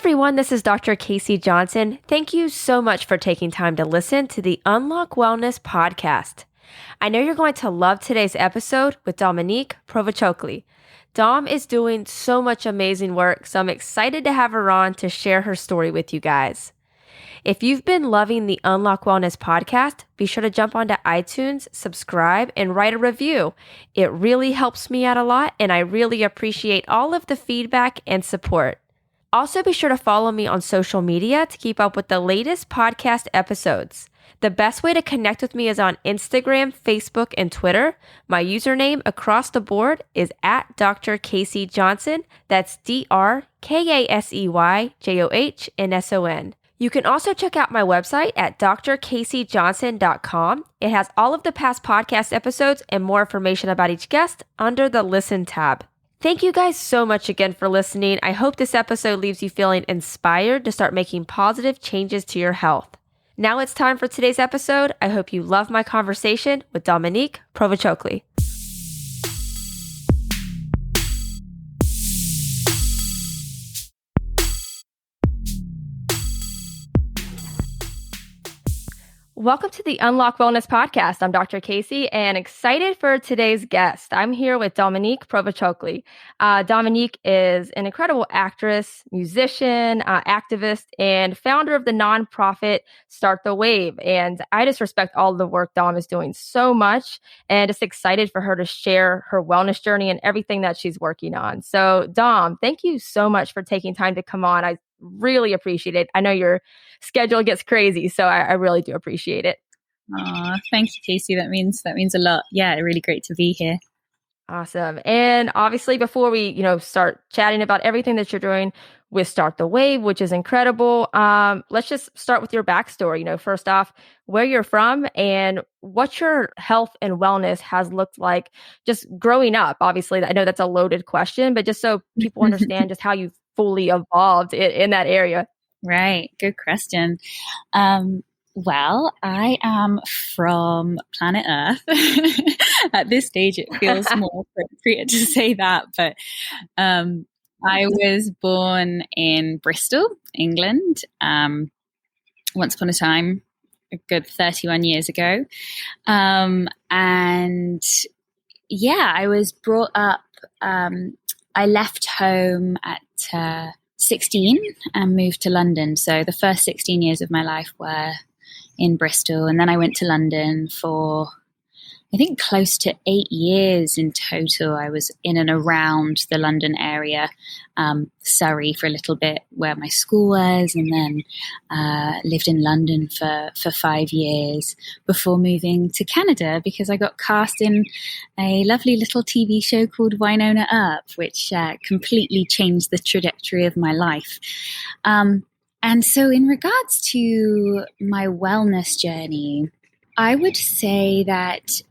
everyone, this is Dr. Casey Johnson. Thank you so much for taking time to listen to the Unlock Wellness podcast. I know you're going to love today's episode with Dominique Provost-Chalkley. Dom is doing so much amazing work, so I'm excited to have her on to share her story with you guys. If you've been loving the Unlock Wellness podcast, be sure to jump onto iTunes, subscribe, and write a review. It really helps me out a lot, and I really appreciate all of the feedback and support. Also, be sure to follow me on social media to keep up with the latest podcast episodes. The best way to connect with me is on Instagram, Facebook, and Twitter. My username across the board is at Dr. Casey Johnson. That's DrKaseyJohnson. You can also check out my website at drcaseyjohnson.com. It has all of the past podcast episodes and more information about each guest under the Listen tab. Thank you guys so much again for listening. I hope this episode leaves you feeling inspired to start making positive changes to your health. Now it's time for today's episode. I hope you love my conversation with Dominique Provost-Chalkley. Welcome to the Unlock Wellness podcast. I'm Dr. Casey and excited for today's guest. I'm here with Dominique Provost-Chalkley. Dominique is an incredible actress, musician, activist, and founder of the nonprofit Start the Wave. And I just respect all the work Dom is doing so much and just excited for her to share her wellness journey and everything that she's working on. So Dom, thank you so much for taking time to come on. I really appreciate it. I know your schedule gets crazy, so I really do appreciate it. Thank you, Casey. That means a lot. Yeah, really great to be here. Awesome. And obviously, before we start chatting about everything that you're doing with Start the Wave, which is incredible, let's just start with your backstory. First off, where you're from and what your health and wellness has looked like just growing up. Obviously, I know that's a loaded question, but just so people understand just how you've fully evolved in that area. Right. Good question. Well, I am from planet Earth. At this stage, it feels more appropriate to say that, but I was born in Bristol, England, once upon a time, a good 31 years ago. And yeah, I was brought up, I left home at 16 and moved to London. So the first 16 years of my life were in Bristol. And then I went to London for, I think, close to 8 years in total. I was in and around the London area, Surrey for a little bit where my school was, and then lived in London for 5 years before moving to Canada because I got cast in a lovely little TV show called Winona Earp, which completely changed the trajectory of my life. And so in regards to my wellness journey, I would say that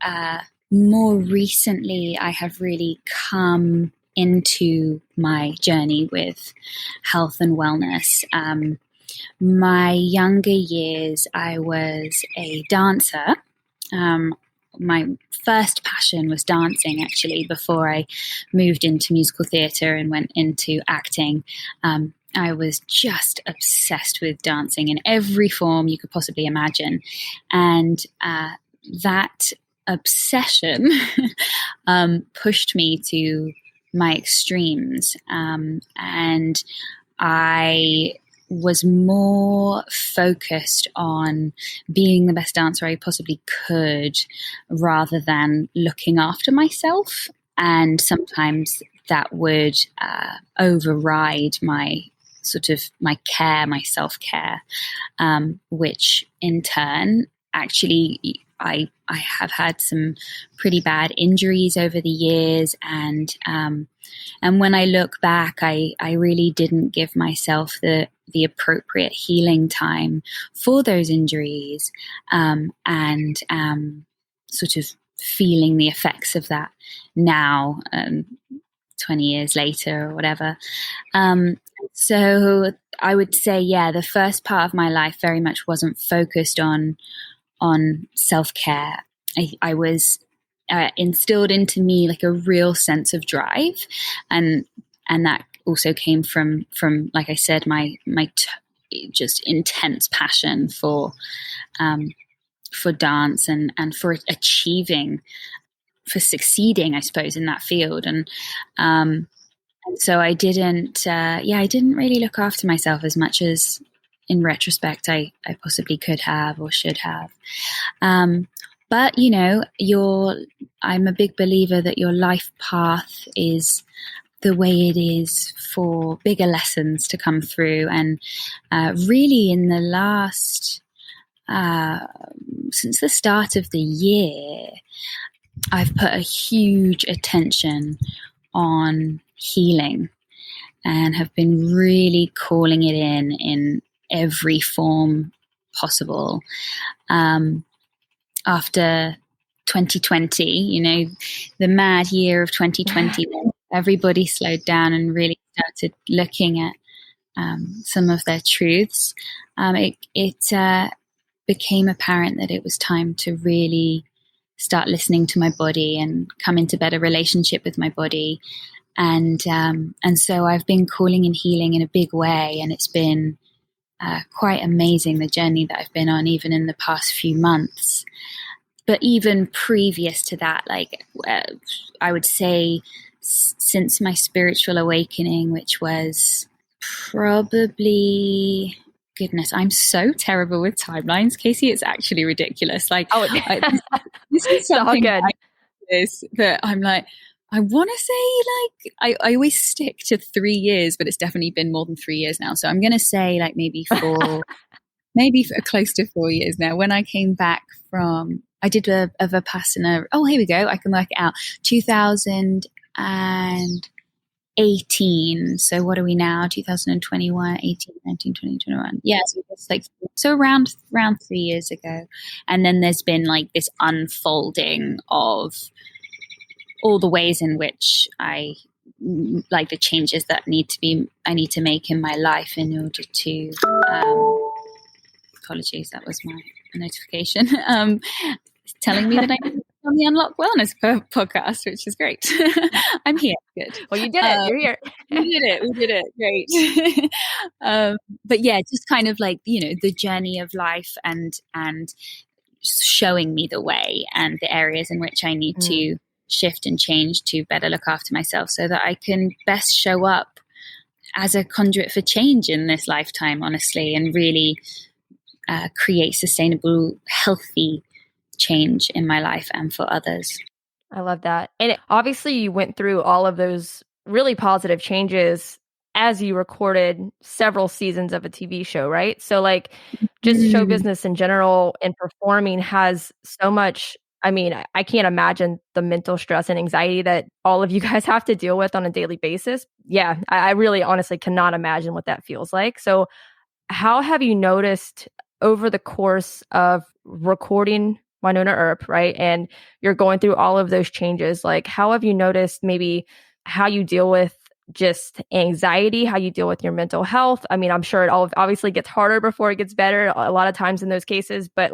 more recently I have really come into my journey with health and wellness. My younger years, I was a dancer. My first passion was dancing, actually, before I moved into musical theatre and went into acting. I was just obsessed with dancing in every form you could possibly imagine. And that obsession pushed me to my extremes. And I was more focused on being the best dancer I possibly could rather than looking after myself. And sometimes that would override my care, my self-care, which in turn, actually, I have had some pretty bad injuries over the years. And when I look back, I really didn't give myself the appropriate healing time for those injuries, and sort of feeling the effects of that now, 20 years later or whatever. So I would say, yeah, the first part of my life very much wasn't focused on self-care. I was instilled into me like a real sense of drive, and that also came from, like I said, my just intense passion for dance and for achieving, for succeeding, I suppose, in that field. And so I didn't really look after myself as much as, in retrospect, I possibly could have or should have. But, I'm a big believer that your life path is the way it is for bigger lessons to come through. And really in the last, since the start of the year, I've put a huge attention on healing and have been really calling it in every form possible. After 2020, the mad year of 2020, everybody slowed down and really started looking at some of their truths. It became apparent that it was time to really start listening to my body and come into better relationship with my body. And so I've been calling in healing in a big way, and it's been quite amazing, the journey that I've been on, even in the past few months. But even previous to that, I would say since my spiritual awakening, which was probably, goodness, I'm so terrible with timelines, Casey. It's actually ridiculous. This is something that I'm like, I want to say I always stick to 3 years, but it's definitely been more than 3 years now. So I'm going to say maybe for close to 4 years now. When I came back from, I did a Vipassana. Oh, here we go. I can work it out. 2018. So what are we now? 2021, 18, 19, 20, 21. Yeah. So it's around 3 years ago. And then there's been this unfolding of all the ways in which I the changes that I need to make in my life in order to, apologies, that was my notification, telling me that I need to be on the Unlock Wellness podcast, which is great. I'm here. Good. Well, you did it. You're here. We did it. Great. But yeah, just kind of the journey of life and showing me the way and the areas in which I need to shift and change to better look after myself so that I can best show up as a conduit for change in this lifetime, honestly, and really create sustainable, healthy change in my life and for others. I love that. And obviously you went through all of those really positive changes as you recorded several seasons of a TV show, right? So just show business in general and performing has so much. I mean, I can't imagine the mental stress and anxiety that all of you guys have to deal with on a daily basis. Yeah, I really honestly cannot imagine what that feels like. So how have you noticed over the course of recording Wynonna Earp, right? And you're going through all of those changes. How have you noticed maybe how you deal with just anxiety, how you deal with your mental health? I mean, I'm sure it all obviously gets harder before it gets better a lot of times in those cases, but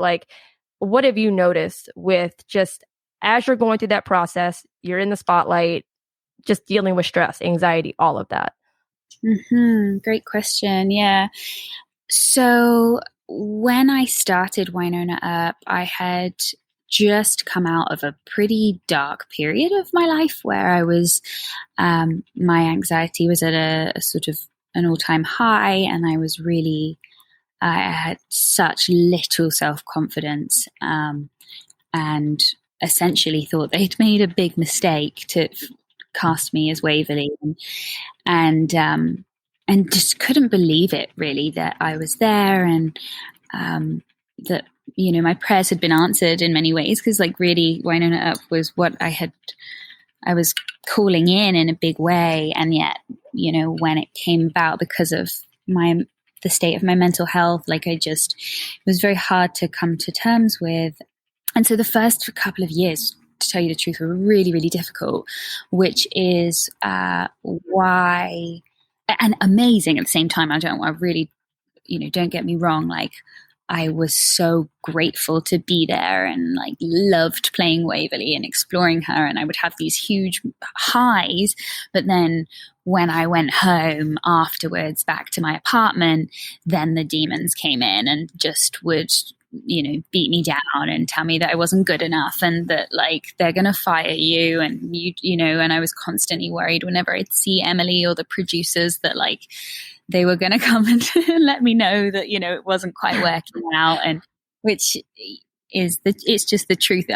what have you noticed with just as you're going through that process, you're in the spotlight, just dealing with stress, anxiety, all of that? Great question. Yeah. So when I started Wynonna Earp, I had just come out of a pretty dark period of my life where I was, my anxiety was at a sort of an all-time high, and I had such little self-confidence, and essentially thought they'd made a big mistake to cast me as Waverly, and just couldn't believe it really that I was there, and that my prayers had been answered in many ways, because really Wynonna Earp was what I was calling in a big way, and yet when it came about because of the state of my mental health, it was very hard to come to terms with. And so the first couple of years, to tell you the truth, were really, really difficult, which is why, and amazing at the same time. I really, don't get me wrong. I was so grateful to be there and loved playing Waverly and exploring her. And I would have these huge highs, but then when I went home afterwards back to my apartment, then the demons came in and just would, beat me down and tell me that I wasn't good enough and that like they're going to fire you. And and I was constantly worried whenever I'd see Emily or the producers that like they were going to come and let me know that, it wasn't quite working out, and which is it's just the truth.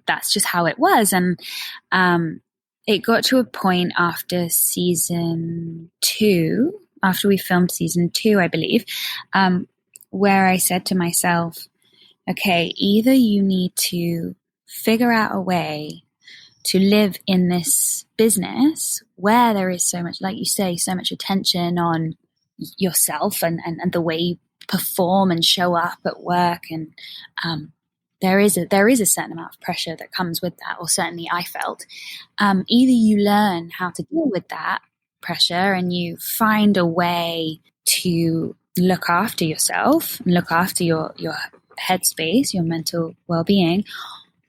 That's just how it was. And it got to a point after season 2, after we filmed season 2, I believe, where I said to myself, okay, either you need to figure out a way to live in this business where there is so much, like you say, so much attention on yourself and the way you perform and show up at work. And there is a certain amount of pressure that comes with that, or certainly I felt. Either you learn how to deal with that pressure and you find a way to look after yourself and look after your headspace, your mental well-being,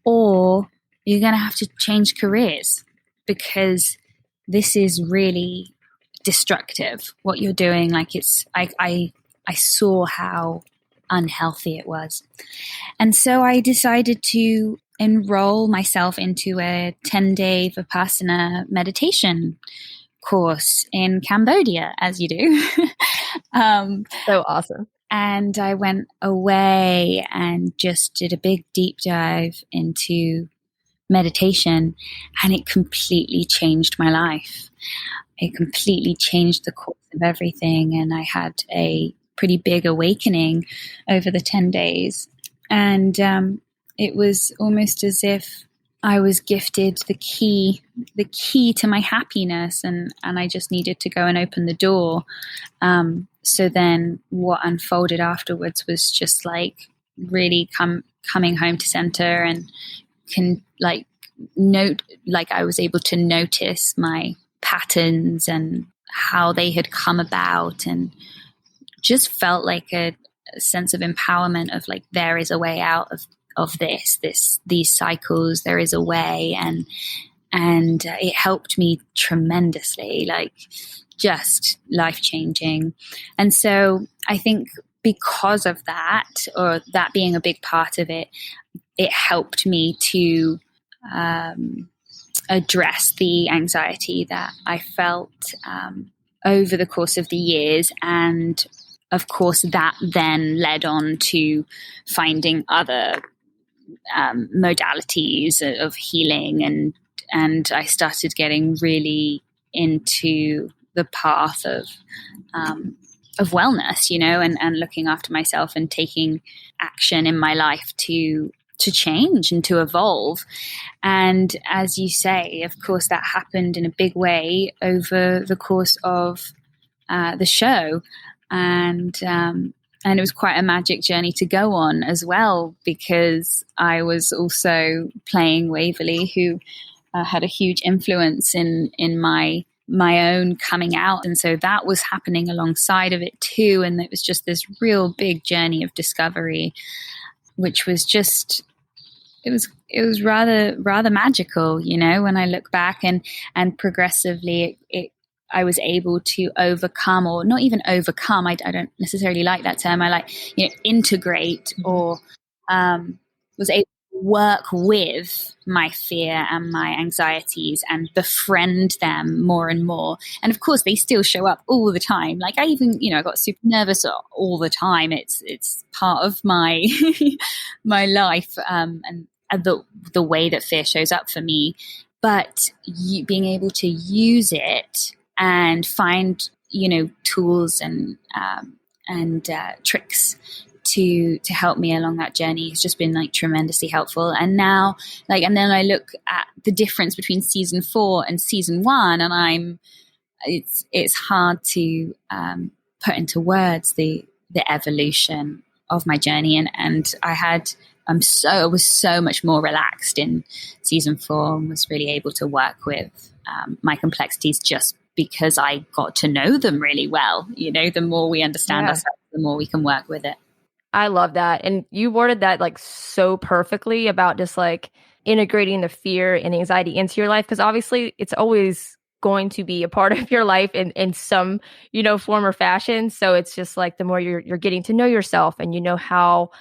or you're going to have to change careers, because this is really destructive what you're doing. Like I saw how unhealthy it was. And so I decided to enroll myself into a 10-day Vipassana meditation course in Cambodia, as you do. So awesome. And I went away and just did a big deep dive into meditation, and it completely changed my life. It completely changed the course of everything. And I had a pretty big awakening over the 10 days. And it was almost as if I was gifted the key to my happiness, and I just needed to go and open the door. So then what unfolded afterwards was just like really coming home to center, and I was able to notice my patterns and how they had come about, and just felt like a sense of empowerment of like, there is a way out of these cycles. There is a way. And it helped me tremendously, like just life-changing. And so I think because of that, or that being a big part of it, it helped me to address the anxiety that I felt over the course of the years. And of course, that then led on to finding other modalities of healing, and I started getting really into the path of wellness, and looking after myself and taking action in my life to change and to evolve. And as you say, of course, that happened in a big way over the course of the show. And it was quite a magic journey to go on as well, because I was also playing Waverly, who had a huge influence in my own coming out. And so that was happening alongside of it too. And it was just this real big journey of discovery, which was just, it was rather magical, when I look back, and progressively I was able to overcome, or not even overcome. I don't necessarily like that term. I like, integrate, or was able to work with my fear and my anxieties and befriend them more and more. And of course, they still show up all the time. Like I even, I got super nervous all the time. It's part of my my life, and the way that fear shows up for me. But being able to use it and find, tools and tricks to help me along that journey has just been like tremendously helpful. And now, and then I look at the difference between season 4 and season 1, and it's hard to put into words the evolution of my journey. And I was so much more relaxed in season 4, and was really able to work with my complexities just because I got to know them really well. The more we understand ourselves, the more we can work with it. I love that. And you worded that like so perfectly about just like integrating the fear and anxiety into your life? Because obviously it's always going to be a part of your life in some, form or fashion. So it's just like the more you're getting to know yourself and how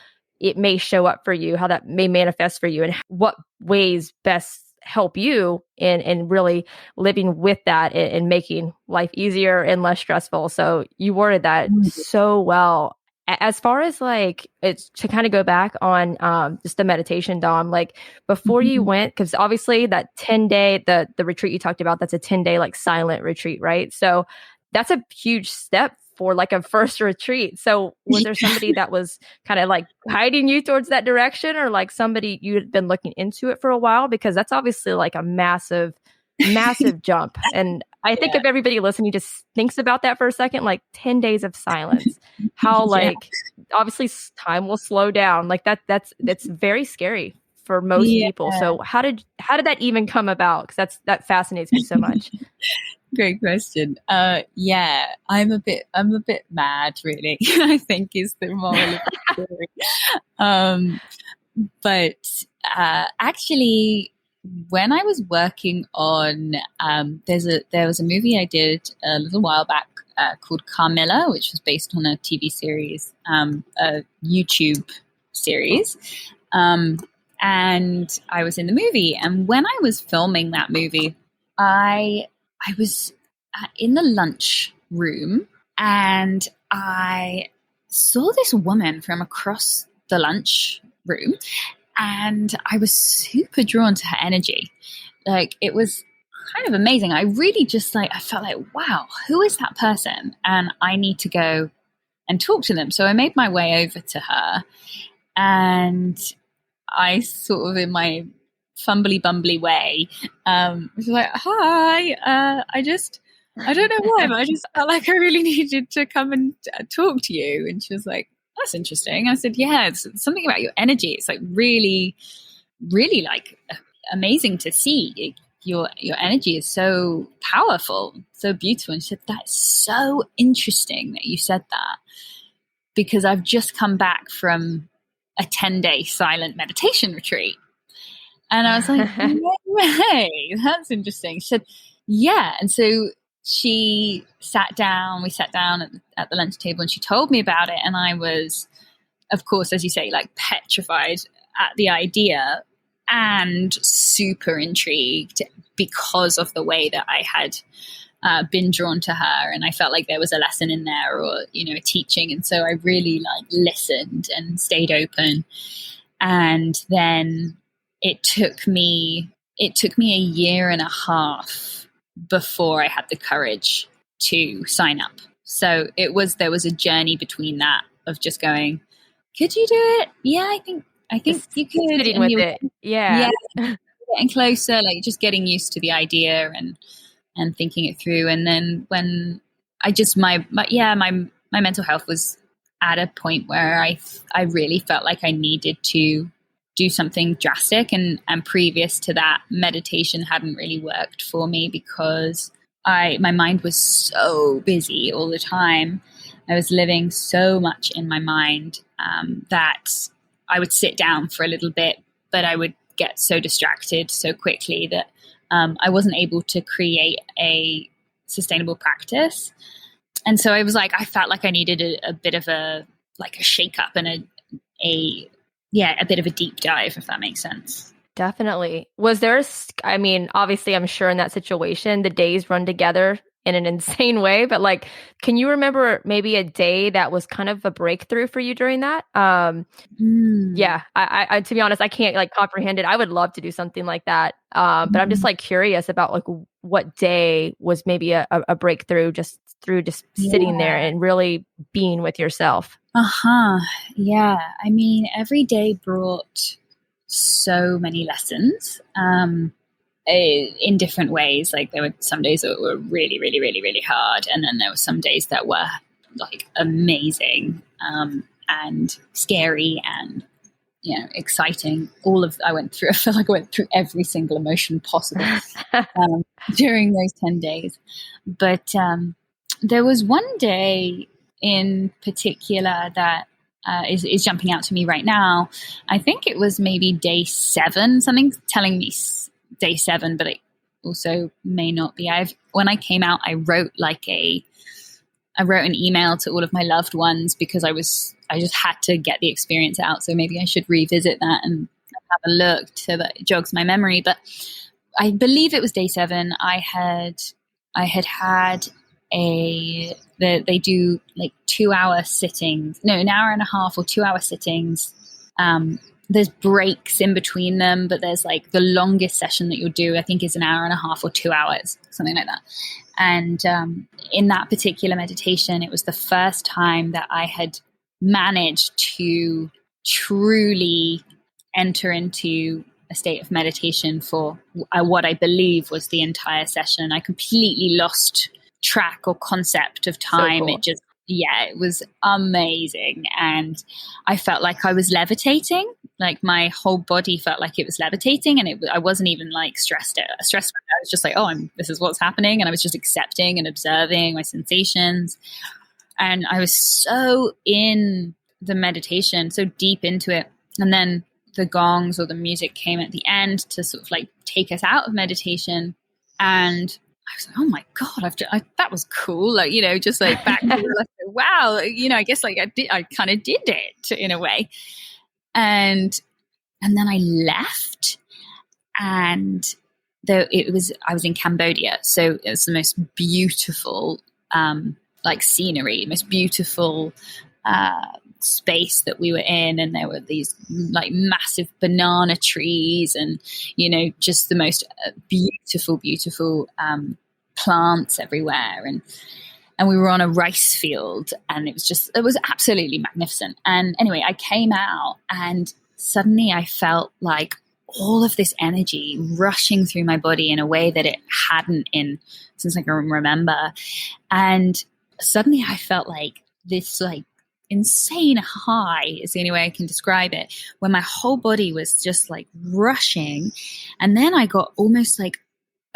it may show up for you, how that may manifest for you, and what ways best help you in really living with that and making life easier and less stressful. So you worded that so well. As far as like, it's to kind of go back on just the meditation, Dom, like before you went, because obviously that 10-day, the retreat you talked about, that's a 10-day like silent retreat, right? So that's a huge step for like a first retreat. So was there somebody that was kind of like guiding you towards that direction, or like somebody you had been looking into it for a while? Because that's obviously like a massive jump. And I think if everybody listening just thinks about that for a second, like 10 days of silence, how like obviously time will slow down. Like that's very scary for most people. So how did that even come about? Because that fascinates me so much. Great question. I'm a bit mad, really. I think is the moral of the story. But actually, when I was working on, there was a movie I did a little while back called Carmilla, which was based on a TV series, a YouTube series. And I was in the movie. And when I was filming that movie, I was in the lunch room and I saw this woman from across the lunch room, and I was super drawn to her energy. Like, it was kind of amazing. I really just I felt like, wow, who is that person? And I need to go and talk to them. So I made my way over to her, and I sort of, in my fumbly bumbly way, was like, hi, I don't know why, but I just felt like I really needed to come and talk to you. And she was like, that's interesting. I said, yeah, it's something about your energy. It's like really, really like amazing to see. Your energy is so powerful, so beautiful. And she said, that's so interesting that you said that, because I've just come back from a 10-day silent meditation retreat. And I was like, no way, that's interesting. She said, yeah. And so we sat down at the lunch table, and she told me about it. And I was, of course, as you say, like petrified at the idea and super intrigued because of the way that I had been drawn to her. And I felt like there was a lesson in there, or, a teaching. And so I really listened and stayed open. And then it took me a year and a half before I had the courage to sign up. So there was a journey between that of just going, could you do it? Yeah, I think you could. Sitting with it. Yeah. Getting closer, like just getting used to the idea and thinking it through. And then when I just, my mental health was at a point where I really felt like I needed to do something drastic. And previous to that, meditation hadn't really worked for me because my mind was so busy all the time. I was living so much in my mind that I would sit down for a little bit, but I would get so distracted so quickly that I wasn't able to create a sustainable practice. And so I was like, I felt like I needed a bit of a shake up and a bit of a deep dive, if that makes sense. Definitely. Was there, obviously I'm sure in that situation, the days run together in an insane way, but can you remember maybe a day that was kind of a breakthrough for you during that? Yeah, I to be honest, I can't comprehend it. I would love to do something like that. But I'm just curious about what day was maybe a breakthrough just through sitting there and really being with yourself. Yeah. Every day brought so many lessons in different ways. There were some days that were really, really, really, really hard. And then there were some days that were amazing and scary and, exciting. I feel like I went through every single emotion possible during those 10 days. But there was one day in particular that is jumping out to me right now. I think it was maybe day 7, something telling me day 7, but it also may not be. When I came out, I wrote an email to all of my loved ones because I just had to get the experience out. So maybe I should revisit that and have a look so that it jogs my memory. But I believe it was day 7. I had they do like 2-hour sittings, no, an hour and a half or 2-hour sittings. There's breaks in between them, but there's like the longest session that you'll do, I think, is an hour and a half or 2 hours, something like that. And in that particular meditation, it was the first time that I had managed to truly enter into a state of meditation for what I believe was the entire session. I completely lost track or concept of time. So cool. It was amazing. And I felt like I was levitating, like my whole body felt like it was levitating, and I wasn't even like stressed out. I was just like, this is what's happening. And I was just accepting and observing my sensations. And I was so in the meditation, so deep into it. And then the gongs or the music came at the end to sort of like take us out of meditation. And I was like, oh my God, that was cool. Like, just like back to like, wow, I guess like I kind of did it in a way. And then I left, and I was in Cambodia. So it was the most beautiful, like scenery, most beautiful, space that we were in, and there were these like massive banana trees and just the most beautiful plants everywhere, and we were on a rice field, and it was absolutely magnificent. And anyway, I came out, and suddenly I felt like all of this energy rushing through my body in a way that it hadn't since I can remember. And suddenly I felt like this like insane high is the only way I can describe it, when my whole body was just like rushing. And then I got almost like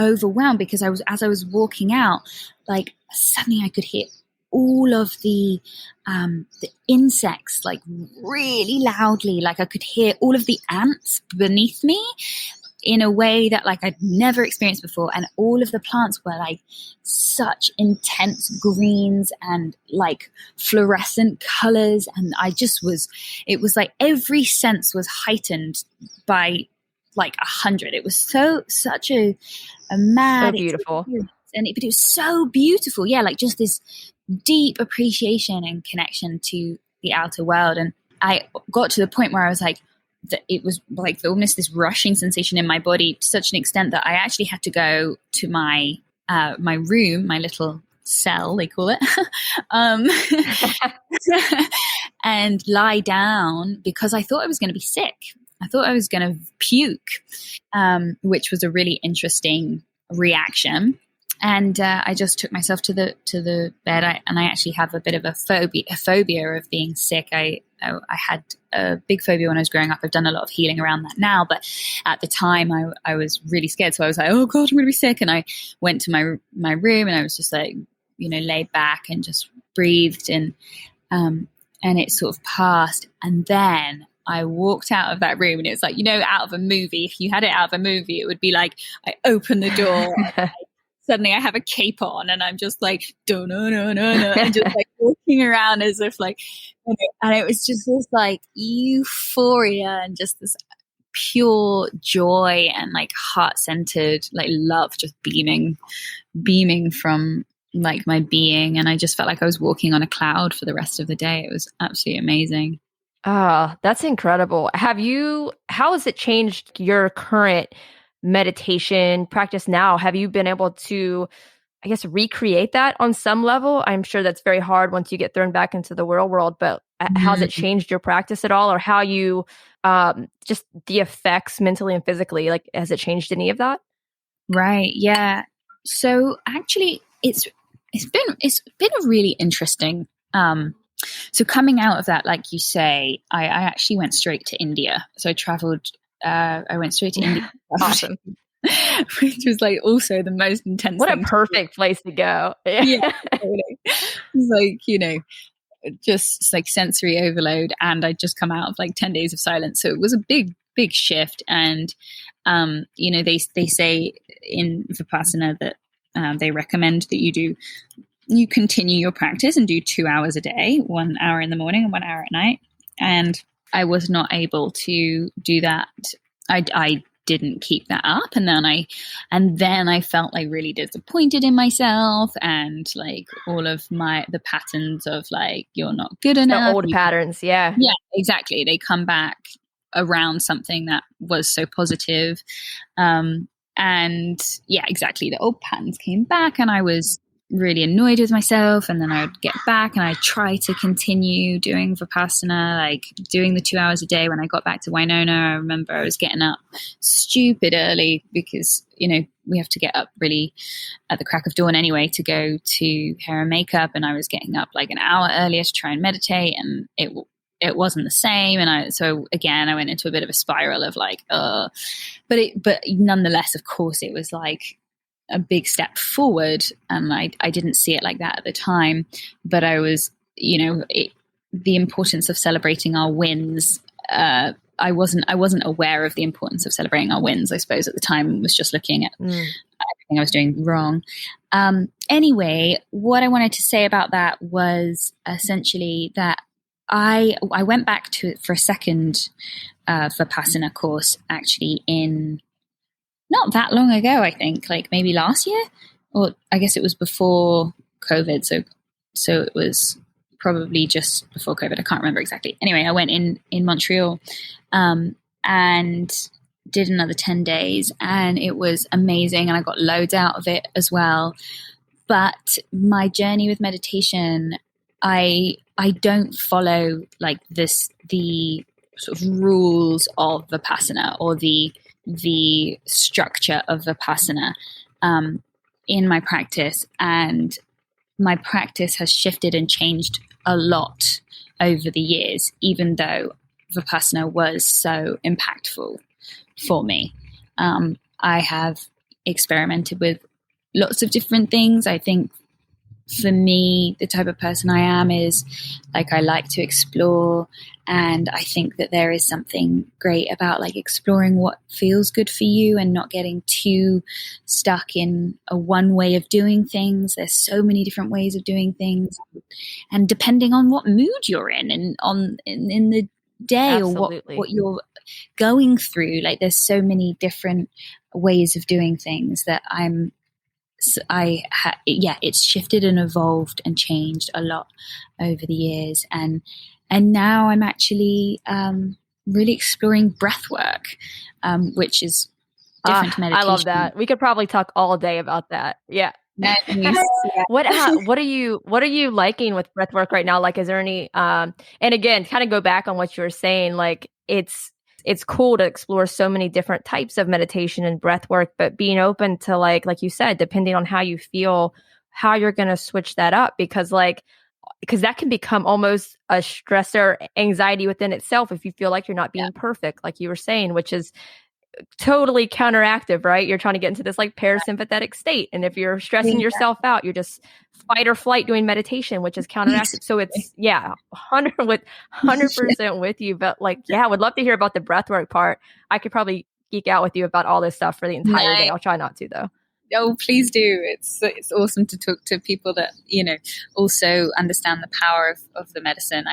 overwhelmed because as I was walking out, like suddenly I could hear all of the insects like really loudly. Like I could hear all of the ants beneath me in a way that like I'd never experienced before. And all of the plants were like such intense greens and like fluorescent colors. And it was like every sense was heightened by like 100. It was such a mad, so beautiful. But it was so beautiful. Yeah. Like just this deep appreciation and connection to the outer world. And I got to the point where I was like, it was like almost this rushing sensation in my body to such an extent that I actually had to go to my room, my little cell, they call it, and lie down because I thought I was going to be sick. I thought I was going to puke, which was a really interesting reaction. And I just took myself to the bed, and I actually have a bit of a phobia of being sick. I had a big phobia when I was growing up. I've done a lot of healing around that now, but at the time I was really scared. So I was like, oh God, I'm going to be sick. And I went to my room, and I was just like, laid back and just breathed, and it sort of passed. And then I walked out of that room, and it was like, out of a movie. If you had it out of a movie, it would be like, I opened the door. Suddenly I have a cape on, and I'm just like, no, and just like walking around as if like, and it was just this like euphoria and just this pure joy and like heart-centered like love just beaming from like my being. And I just felt like I was walking on a cloud for the rest of the day. It was absolutely amazing. Ah, that's incredible. How has it changed your current meditation practice now? Have you been able to, I guess, recreate that on some level? I'm sure that's very hard once you get thrown back into the real world, but has it changed your practice at all, or how you, just the effects mentally and physically, like, has it changed any of that? Right. Yeah. So actually it's been a really interesting, so coming out of that, like you say, I actually went straight to India. So I went straight to India. Awesome. Which was like also the most intense. What a perfect place to go. Yeah. It's like, just like sensory overload, and I'd just come out of like 10 days of silence. So it was a big shift. And they say in Vipassana that they recommend that you continue your practice and do 2 hours a day, 1 hour in the morning and 1 hour at night. And I was not able to do that. I didn't keep that up, and then I felt like really disappointed in myself, and like all of the patterns of like, you're not good enough, the old patterns. Yeah, exactly. They come back around something that was so positive, and exactly, the old patterns came back, and I was really annoyed with myself. And then I would get back and I try to continue doing Vipassana, like doing the 2 hours a day. When I got back to Winona, I remember I was getting up stupid early because, we have to get up really at the crack of dawn anyway to go to hair and makeup. And I was getting up like an hour earlier to try and meditate, and it wasn't the same. And so again, I went into a bit of a spiral of like, but nonetheless, of course, it was like a big step forward, and I didn't see it like that at the time, but I was, the importance of celebrating our wins. I wasn't aware of the importance of celebrating our wins, I suppose, at the time. I was just looking at everything I was doing wrong. Anyway, what I wanted to say about that was essentially that I went back for a second Vipassana course, actually, in not that long ago, I think, like maybe last year, or I guess it was before COVID. So it was probably just before COVID. I can't remember exactly. Anyway, I went in Montreal and did another 10 days, and it was amazing. And I got loads out of it as well. But my journey with meditation, I don't follow like the sort of rules of Vipassana or the structure of Vipassana in my practice, and my practice has shifted and changed a lot over the years, even though Vipassana was so impactful for me. I have experimented with lots of different things. I think for me, the type of person I am is like, I like to explore, and I think that there is something great about like exploring what feels good for you and not getting too stuck in a one way of doing things. There's so many different ways of doing things, and depending on what mood you're in and in the day, absolutely, or what you're going through, like there's so many different ways of doing things that it's shifted and evolved and changed a lot over the years, and now I'm actually really exploring breath work, which is different to meditation. I love that. We could probably talk all day about that. Yeah. What are you liking with breath work right now? Like, is there any and again, kind of go back on what you were saying, like it's cool to explore so many different types of meditation and breath work, but being open to like you said, depending on how you feel, how you're going to switch that up, because that can become almost a stressor, anxiety within itself if you feel like you're not being perfect, like you were saying, which is totally counteractive, right? You're trying to get into this like parasympathetic state, and if you're stressing yourself out, you're just fight or flight doing meditation, which is counteractive. So it's 100% with you. But like, I would love to hear about the breathwork part. I could probably geek out with you about all this stuff for the entire day. I'll try not to though. Oh, please do. It's awesome to talk to people that, also understand the power of the medicine.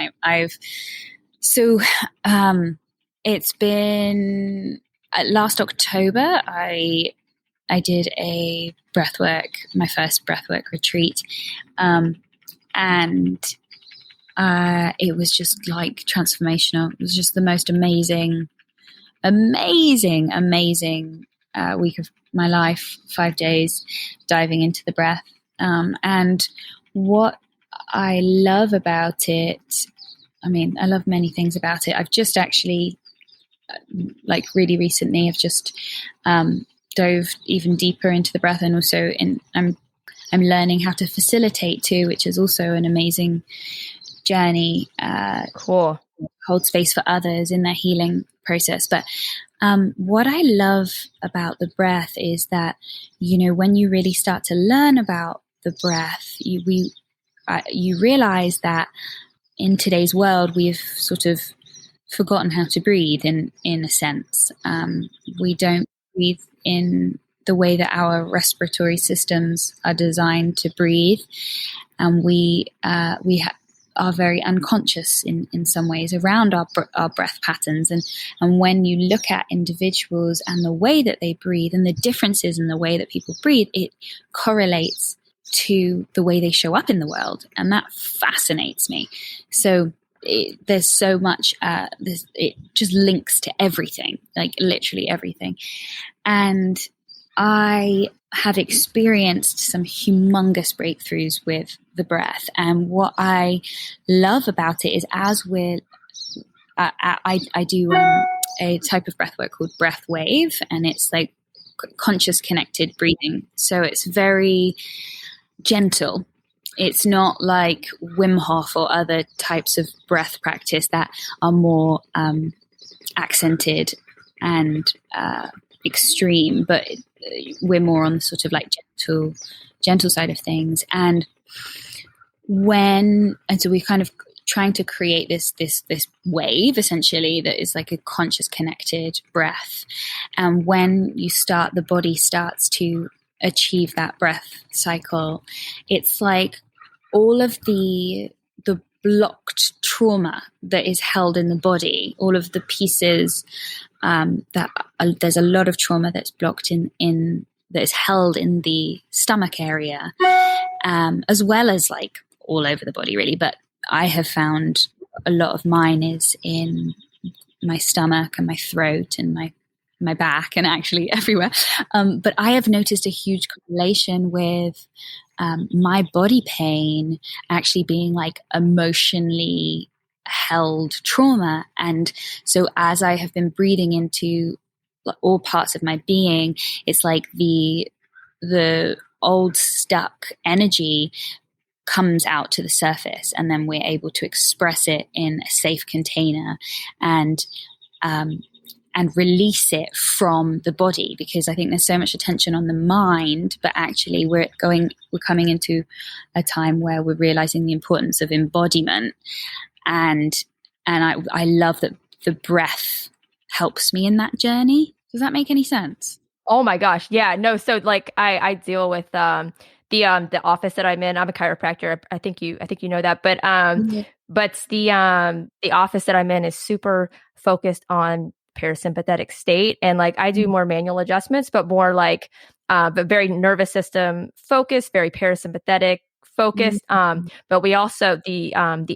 It's been last October, I did a my first breathwork retreat. And it was just like transformational. It was just the most amazing week of my life, 5 days diving into the breath. And what I love about it, I love many things about it. I've just actually, like really recently, I've just dove even deeper into the breath, and also I'm learning how to facilitate too, which is also an amazing journey. Cool. Hold space for others in their healing process. But what I love about the breath is that, when you really start to learn about the breath, you realize that in today's world, we've sort of forgotten how to breathe in a sense. We don't breathe in the way that our respiratory systems are designed to breathe, and we are very unconscious in some ways around our breath patterns. And when you look at individuals and the way that they breathe and the differences in the way that people breathe, it correlates to the way they show up in the world, and that fascinates me. So there's so much, it just links to everything, like literally everything. And I have experienced some humongous breakthroughs with the breath. And what I love about it is as we're, I do a type of breath work called breath wave, and it's like conscious connected breathing. So it's very gentle. It's not like Wim Hof or other types of breath practice that are more accented and extreme, but we're more on the sort of like gentle side of things. And so we're kind of trying to create this wave essentially that is like a conscious connected breath. And when you start, the body starts to achieve that breath cycle. It's like all of the blocked trauma that is held in the body, all of the pieces there's a lot of trauma that's blocked in that is held in the stomach area, as well as like all over the body really. But I have found a lot of mine is in my stomach and my throat and my back and actually everywhere. But I have noticed a huge correlation with my body pain actually being like emotionally held trauma. And so as I have been breathing into all parts of my being, it's like the old stuck energy comes out to the surface, and then we're able to express it in a safe container and release it from the body, because I think there's so much attention on the mind, but actually we're coming into a time where we're realizing the importance of embodiment. And I love that the breath helps me in that journey. Does that make any sense? Oh my gosh. Yeah, no. So like I deal with, the office that I'm in. I'm a chiropractor. I think you know that, but, but the office that I'm in is super focused on parasympathetic state. And like, I do more manual adjustments, but more like, but very nervous system focused, very parasympathetic focused. But we also, the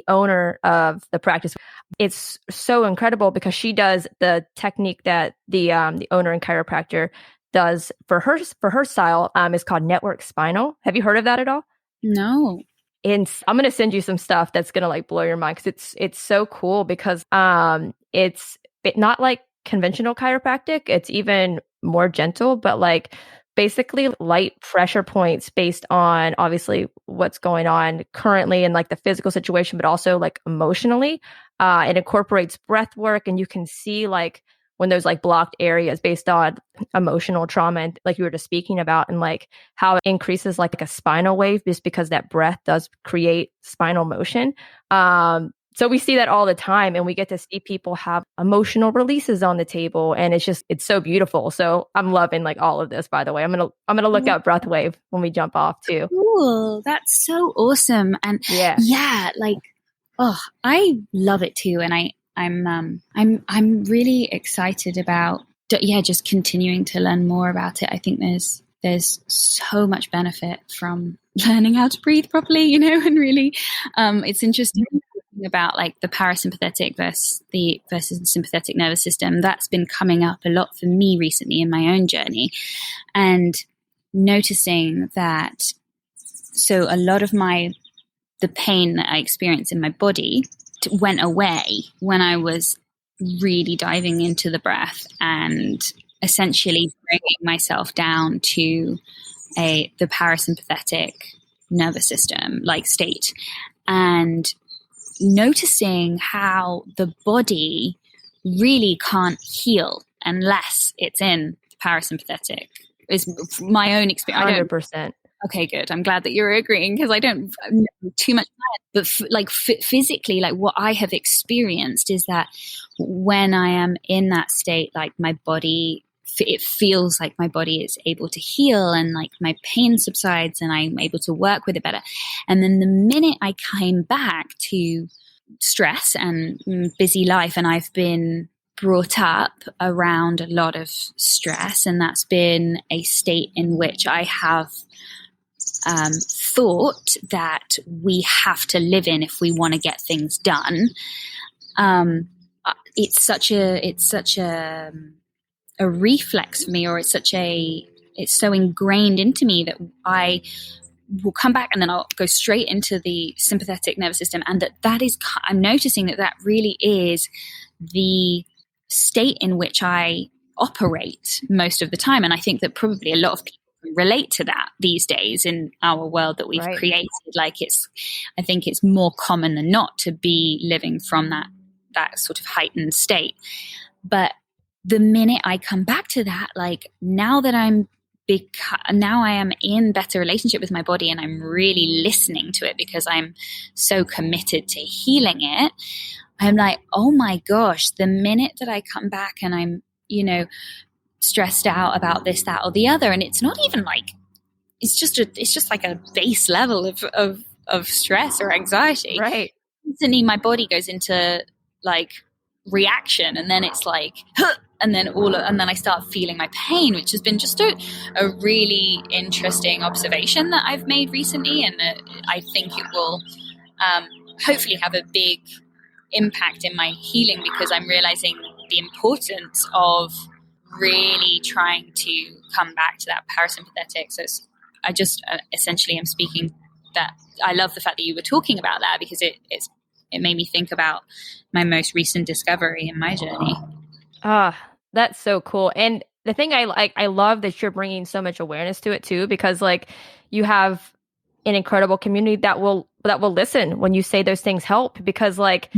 owner of the practice, it's so incredible because she does the technique that the owner and chiropractor does for her style, is called network spinal. Have you heard of that at all? No. And I'm going to send you some stuff that's going to like blow your mind, because it's so cool, because it's not like conventional chiropractic. It's even more gentle, but like basically light pressure points based on obviously what's going on currently in like the physical situation, but also like emotionally. It incorporates breath work, and you can see like when there's like blocked areas based on emotional trauma, and like you were just speaking about, and like how it increases like a spinal wave just because that breath does create spinal motion. So we see that all the time, and we get to see people have emotional releases on the table, and it's so beautiful. So I'm loving like all of this, by the way. I'm going to look up breath wave when we jump off too. Cool. That's so awesome. And yeah, like, oh, I love it too. And I'm really excited about just continuing to learn more about it. I think there's so much benefit from learning how to breathe properly, and really it's interesting about like the parasympathetic versus the sympathetic nervous system. That's been coming up a lot for me recently in my own journey, and noticing that so a lot of the pain that I experienced in my body went away when I was really diving into the breath and essentially bringing myself down to the parasympathetic nervous system like state, and noticing how the body really can't heal unless it's in parasympathetic is my own experience. 100%. Okay, good. I'm glad that you're agreeing because I don't know too much about it. But physically, like what I have experienced is that when I am in that state, like my body, it feels like my body is able to heal and like my pain subsides and I'm able to work with it better. And then the minute I came back to stress and busy life, and I've been brought up around a lot of stress, and that's been a state in which I have thought that we have to live in if we want to get things done. It's such a reflex for me, or it's so ingrained into me that I will come back and then I'll go straight into the sympathetic nervous system, and I'm noticing that really is the state in which I operate most of the time. And I think that probably a lot of people relate to that these days in our world that we've created. Like I think it's more common than not to be living from that sort of heightened state. But the minute I come back to that, like now I am in better relationship with my body and I'm really listening to it because I'm so committed to healing it. I'm like, oh my gosh, the minute that I come back and I'm, stressed out about this, that, or the other. And it's not even like, it's just like a base level of stress or anxiety. Right. Instantly my body goes into like reaction, and then it's like, huh, and then I start feeling my pain, which has been just a really interesting observation that I've made recently. And I think it will hopefully have a big impact in my healing, because I'm realizing the importance of really trying to come back to that parasympathetic. So I just essentially am speaking that I love the fact that you were talking about that, because it made me think about my most recent discovery in my journey. That's so cool. And the thing I love that you're bringing so much awareness to it too, because like you have an incredible community that will listen when you say those things help, because like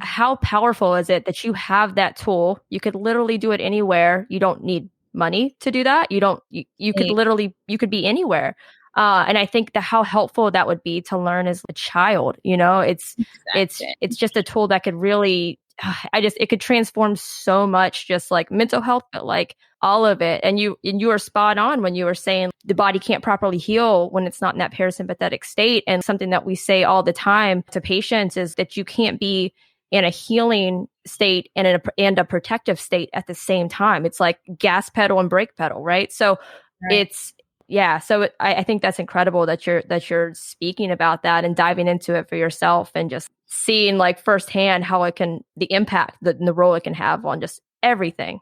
how powerful is it that you have that tool? You could literally do it anywhere. You don't need money to do that. You could be anywhere. And I think how helpful that would be to learn as a child, it's just a tool that could really, it could transform so much, just like mental health, but like all of it. And you are spot on when you were saying the body can't properly heal when it's not in that parasympathetic state. And something that we say all the time to patients is that you can't be in a healing state and a protective state at the same time. It's like gas pedal and brake pedal, right? So I think that's incredible that you're speaking about that and diving into it for yourself and just seeing like firsthand how the impact, the role it can have on just everything.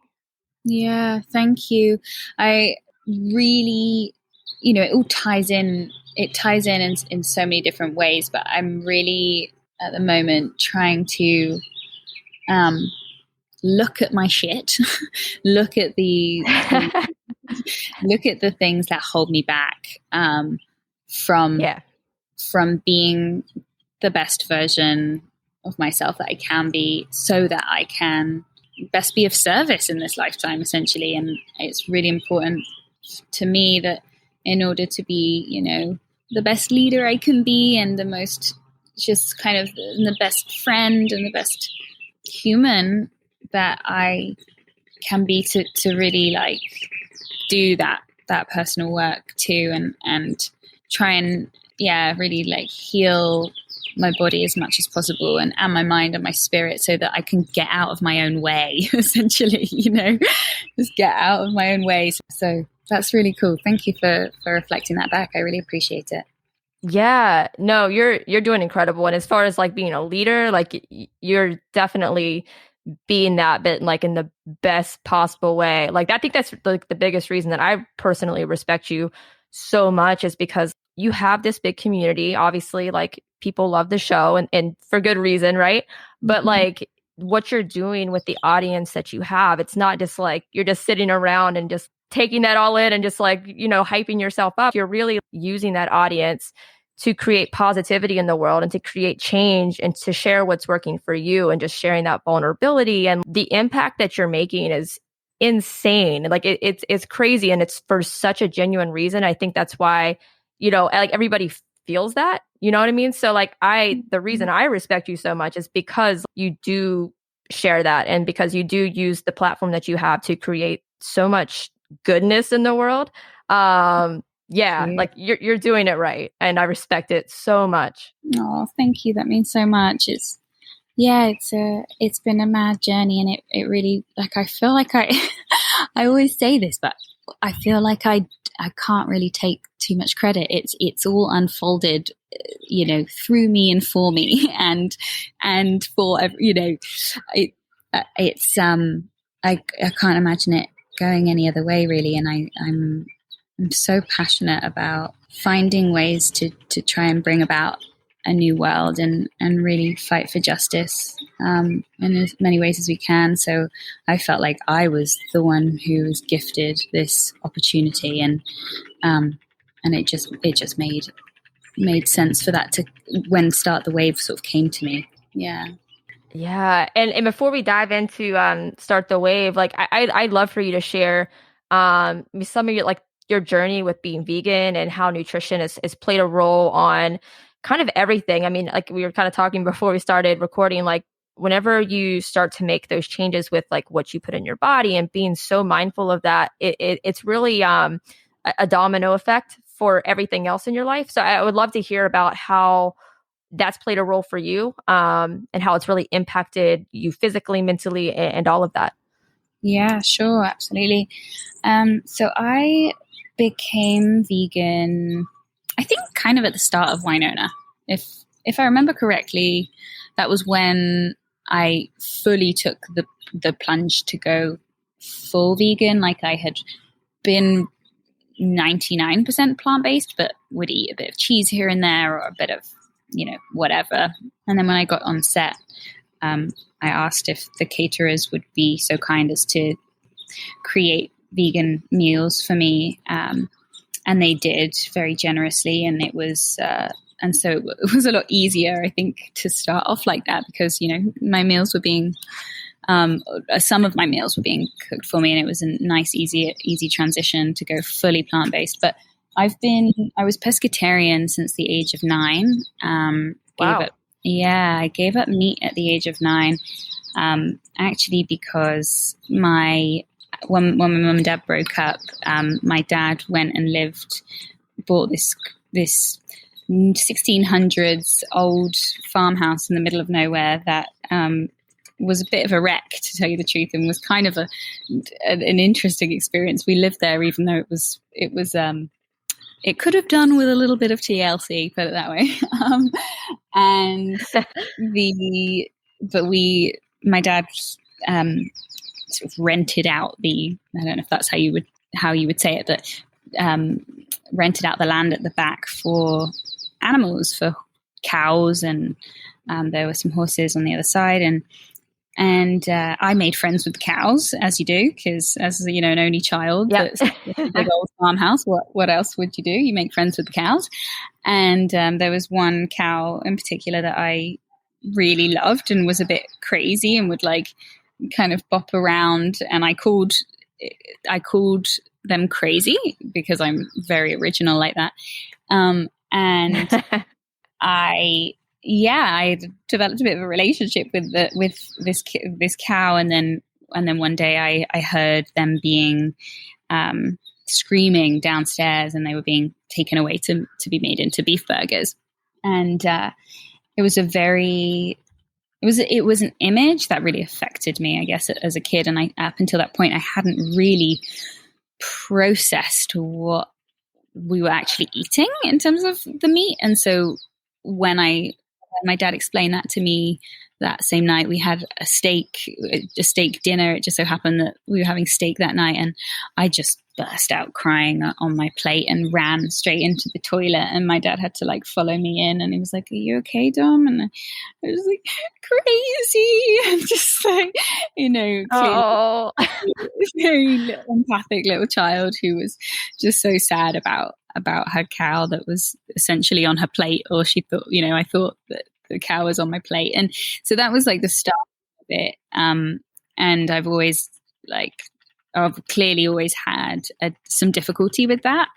Yeah, thank you. I really, it all ties in. It ties in so many different ways, but I'm really at the moment trying to look at my shit, look at the things that hold me back from being the best version of myself that I can be, so that I can best be of service in this lifetime, essentially. And it's really important to me that in order to be, the best leader I can be, and the most just kind of the best friend and the best human that I can be, to really like do that personal work too, and try and really like heal my body as much as possible, and my mind and my spirit, so that I can get out of my own way, essentially, just get out of my own way. So that's really cool. Thank you for reflecting that back. I really appreciate it. Yeah, no, you're doing incredible. And as far as like being a leader, like you're definitely being that, but like in the best possible way. Like I think that's like the biggest reason that I personally respect you so much, is because you have this big community. Obviously, like people love the show, and for good reason, right? But like what you're doing with the audience that you have, it's not just like you're just sitting around and just taking that all in and just like, hyping yourself up. You're really using that audience to create positivity in the world and to create change and to share what's working for you, and just sharing that vulnerability. And the impact that you're making is insane. Like it's crazy, and it's for such a genuine reason. I think that's why like everybody feels that, you know what I mean? So like the reason I respect you so much is because you do share that, and because you do use the platform that you have to create so much goodness in the world. Like you're doing it right, and I respect it so much. Oh, thank you. That means so much. It's been a mad journey, and it really, like, I feel like I always say this, but I feel like I can't really take too much credit. It's all unfolded, through me and for me, and for, I can't imagine it going any other way, really. And I'm so passionate about finding ways to try and bring about a new world and really fight for justice in as many ways as we can. So I felt like I was the one who was gifted this opportunity, and it just made sense for that to, when Start the Wave sort of came to me. Yeah. And before we dive into Start the Wave, like I'd love for you to share some of your journey with being vegan, and how nutrition has played a role on kind of everything. I mean, like we were kind of talking before we started recording, like whenever you start to make those changes with like what you put in your body and being so mindful of that, it's really a domino effect for everything else in your life. So I would love to hear about how that's played a role for you, and how it's really impacted you physically, mentally, and all of that. Yeah, sure. Absolutely. So I became vegan, I think kind of at the start of Winona. If I remember correctly, that was when I fully took the plunge to go full vegan. Like, I had been 99% plant-based, but would eat a bit of cheese here and there, or a bit of, whatever. And then when I got on set, I asked if the caterers would be so kind as to create vegan meals for me. And they did very generously. And it was, and so it was a lot easier, I think, to start off like that, because, my meals were being, some of my meals were being cooked for me, and it was a nice, easy transition to go fully plant-based. But I was pescatarian since the age of 9. Wow. I gave up meat at the age of 9, actually, because when my mum and dad broke up, my dad went and bought this 1600s old farmhouse in the middle of nowhere that was a bit of a wreck, to tell you the truth, and was kind of an interesting experience. We lived there, even though it could have done with a little bit of TLC, put it that way. My dad sort of rented out I don't know if that's how you would say it, but rented out the land at the back for animals, for cows, and there were some horses on the other side, and I made friends with the cows, as you do, because as an only child, Yep. that's a big old farmhouse. What else would you do? You make friends with the cows. And there was one cow in particular that I really loved and was a bit crazy and would like kind of bop around. And I called them crazy because I'm very original like that. And I developed a bit of a relationship with this cow, and then one day I heard them being screaming downstairs, and they were being taken away to be made into beef burgers. And it was an image that really affected me, I guess, as a kid. And up until that point, I hadn't really processed what we were actually eating in terms of the meat. And so when my dad explained that to me that same night, we had a steak dinner. It just so happened that we were having steak that night, and I just burst out crying on my plate and ran straight into the toilet, and my dad had to like follow me in, and he was like, "Are you okay, Dom?" And I was like, crazy, and just like, Oh. very empathic little child who was just so sad about her cow that was essentially on her plate, or she thought, I thought that the cow was on my plate. And so that was like the start of it. And I've always like I've clearly always had some difficulty with that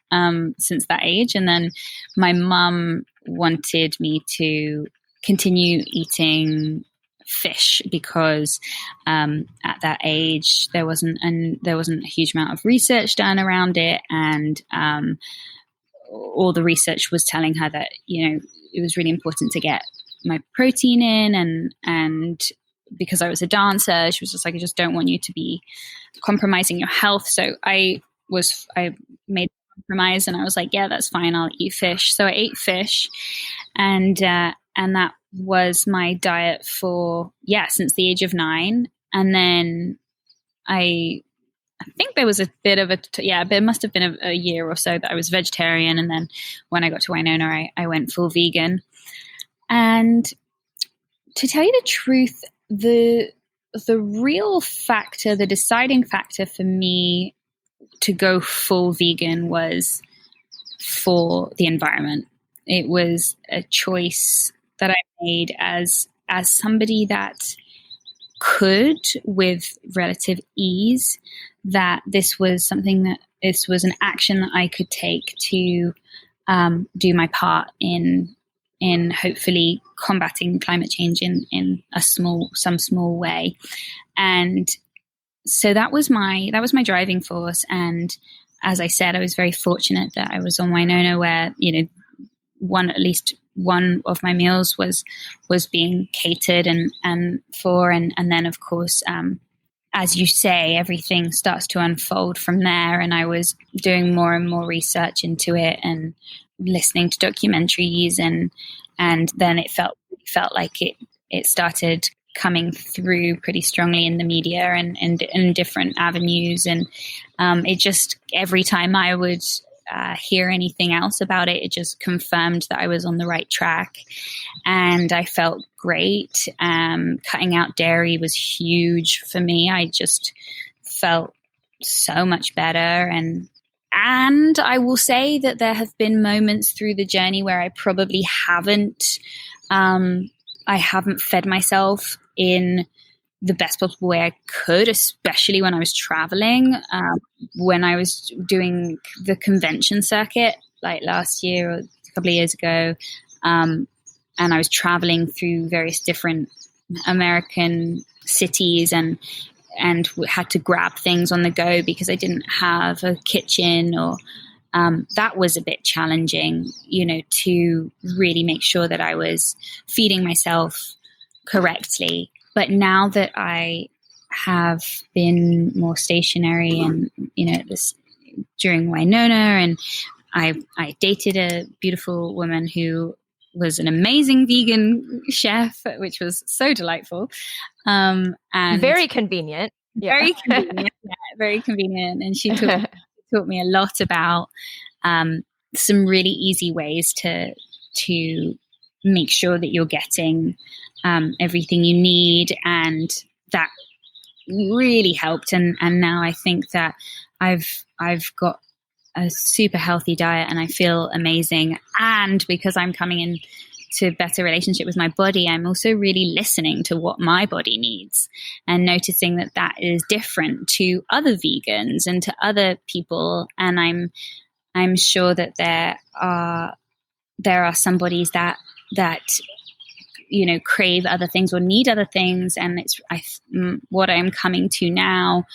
since that age. And then my mum wanted me to continue eating fish because at that age there wasn't a huge amount of research done around it, and all the research was telling her that it was really important to get my protein in, and because I was a dancer, she was just like, I just don't want you to be compromising your health. So I made a compromise, and I was like, yeah, that's fine, I'll eat fish. So I ate fish, and that was my diet for since the age of 9. And then I think there was a bit of there must have been a year or so that I was vegetarian, and then when I got to Winona, I went full vegan. And to tell you the truth, the real factor, the deciding factor for me to go full vegan was for the environment. It was a choice that I made as somebody that could, with relative ease, that this was an action that I could take to do my part in hopefully combating climate change in some small way. And so that was my driving force. And as I said, I was very fortunate that I was on Winona, where at least one of my meals was being catered and then of course, as you say, everything starts to unfold from there. And I was doing more and more research into it and listening to documentaries, and then it felt like it started coming through pretty strongly in the media and in different avenues. And it just, every time I would hear anything else about it, it just confirmed that I was on the right track, and I felt great. Cutting out dairy was huge for me. I just felt so much better, and I will say that there have been moments through the journey where I probably haven't fed myself in the best possible way I could, especially when I was traveling. When I was doing the convention circuit, like last year or a couple of years ago, and I was traveling through various different American cities and had to grab things on the go because I didn't have a kitchen, or that was a bit challenging, to really make sure that I was feeding myself correctly. But now that I have been more stationary and, during Winona, and I dated a beautiful woman who was an amazing vegan chef, which was so delightful. And very convenient. Very convenient. Yeah, very convenient. And she taught me a lot about some really easy ways to make sure that you're getting everything you need, and that really helped. And now I think that I've got a super healthy diet and I feel amazing. And because I'm coming in to a better relationship with my body, I'm also really listening to what my body needs and noticing that is different to other vegans and to other people. And I'm sure that there are some bodies that crave other things or need other things. And what I'm coming to now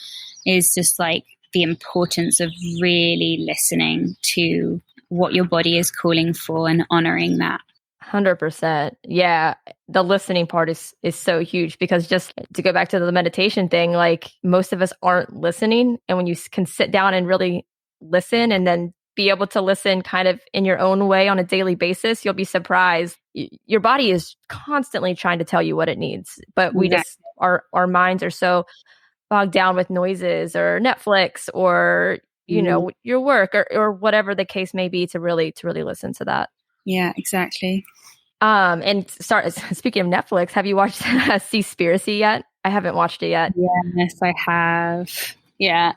is just like the importance of really listening to what your body is calling for and honoring that. 100%. Yeah. The listening part is so huge, because just to go back to the meditation thing, like most of us aren't listening. And when you can sit down and really listen, and then be able to listen kind of in your own way on a daily basis, you'll be surprised. Your body is constantly trying to tell you what it needs, but our minds are so bogged down with noises or Netflix or, your work or whatever the case may be, to really listen to that. Yeah, exactly. And speaking of Netflix, have you watched Seaspiracy yet? I haven't watched it yet. Yes, I have. Yeah.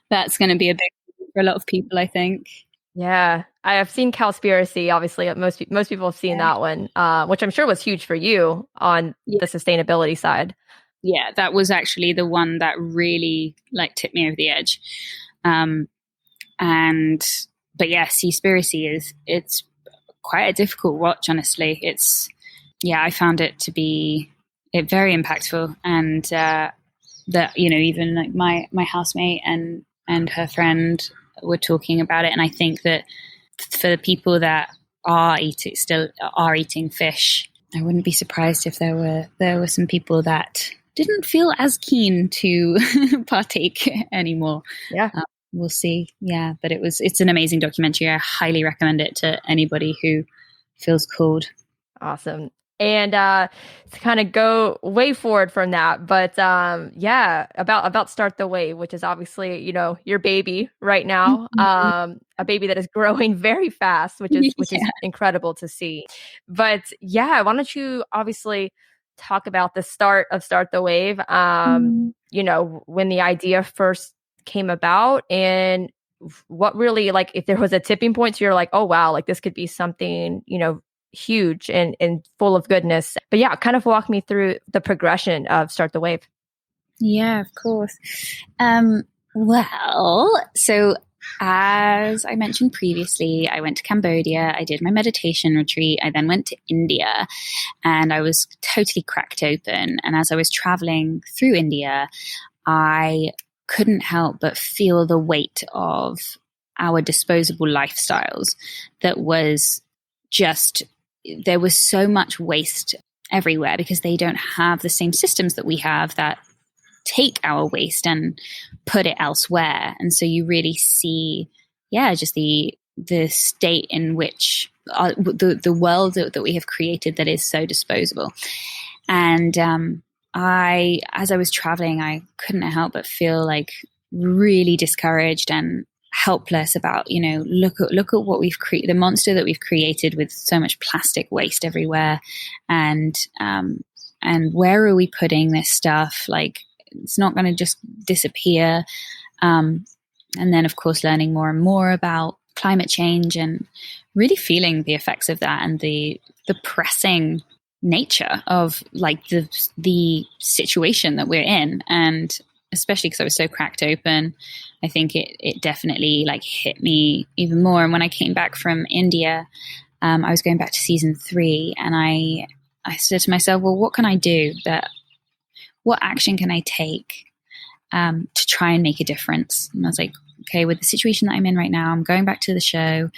That's going to be a big thing for a lot of people, I think. Yeah. I have seen Cowspiracy. Obviously, most people have seen that one, which I'm sure was huge for you on the sustainability side. yeah, that was actually the one that really like tipped me over the edge. But yeah, Seaspiracy it's quite a difficult watch, honestly. I found it to be very impactful, and that, you know, even like my housemate and her friend were talking about it. And I think that for the people that still are eating fish, I wouldn't be surprised if there were some people that didn't feel as keen to partake anymore. Yeah. We'll see. Yeah, but it's an amazing documentary. I highly recommend it to anybody who feels called. Awesome. And to kind of go way forward from that, but about Start the Wave, which is obviously, you know, your baby right now, a baby that is growing very fast, which is incredible to see. But yeah, why don't you obviously talk about the start of Start the Wave? You know, when the idea first came about, and what really, like, if there was a tipping point, so you're like, oh wow, like this could be something, you know, huge and full of goodness. But yeah, kind of walk me through the progression of Start the Wave. Yeah, of course. Well, so as I mentioned previously, I went to Cambodia. I did my meditation retreat. I then went to India, and I was totally cracked open. And as I was traveling through India, I couldn't help but feel the weight of our disposable lifestyles. That was just, there was so much waste everywhere because they don't have the same systems that we have that take our waste and put it elsewhere. And so you really see, just the state in which the world that we have created that is so disposable. And as I was traveling, I couldn't help but feel like really discouraged and helpless about, you know, look at what we've created, the monster that we've created with so much plastic waste everywhere. And where are we putting this stuff? Like, it's not going to just disappear. And then, of course, learning more and more about climate change and really feeling the effects of that, and the pressing nature of like the situation that we're in. And especially because I was so cracked open, I think it definitely like hit me even more. And when I came back from India, I was going back to season 3, and I said to myself, well, what can I do? What action can I take to try and make a difference? And I was like, okay, with the situation that I'm in right now, I'm going back to the show.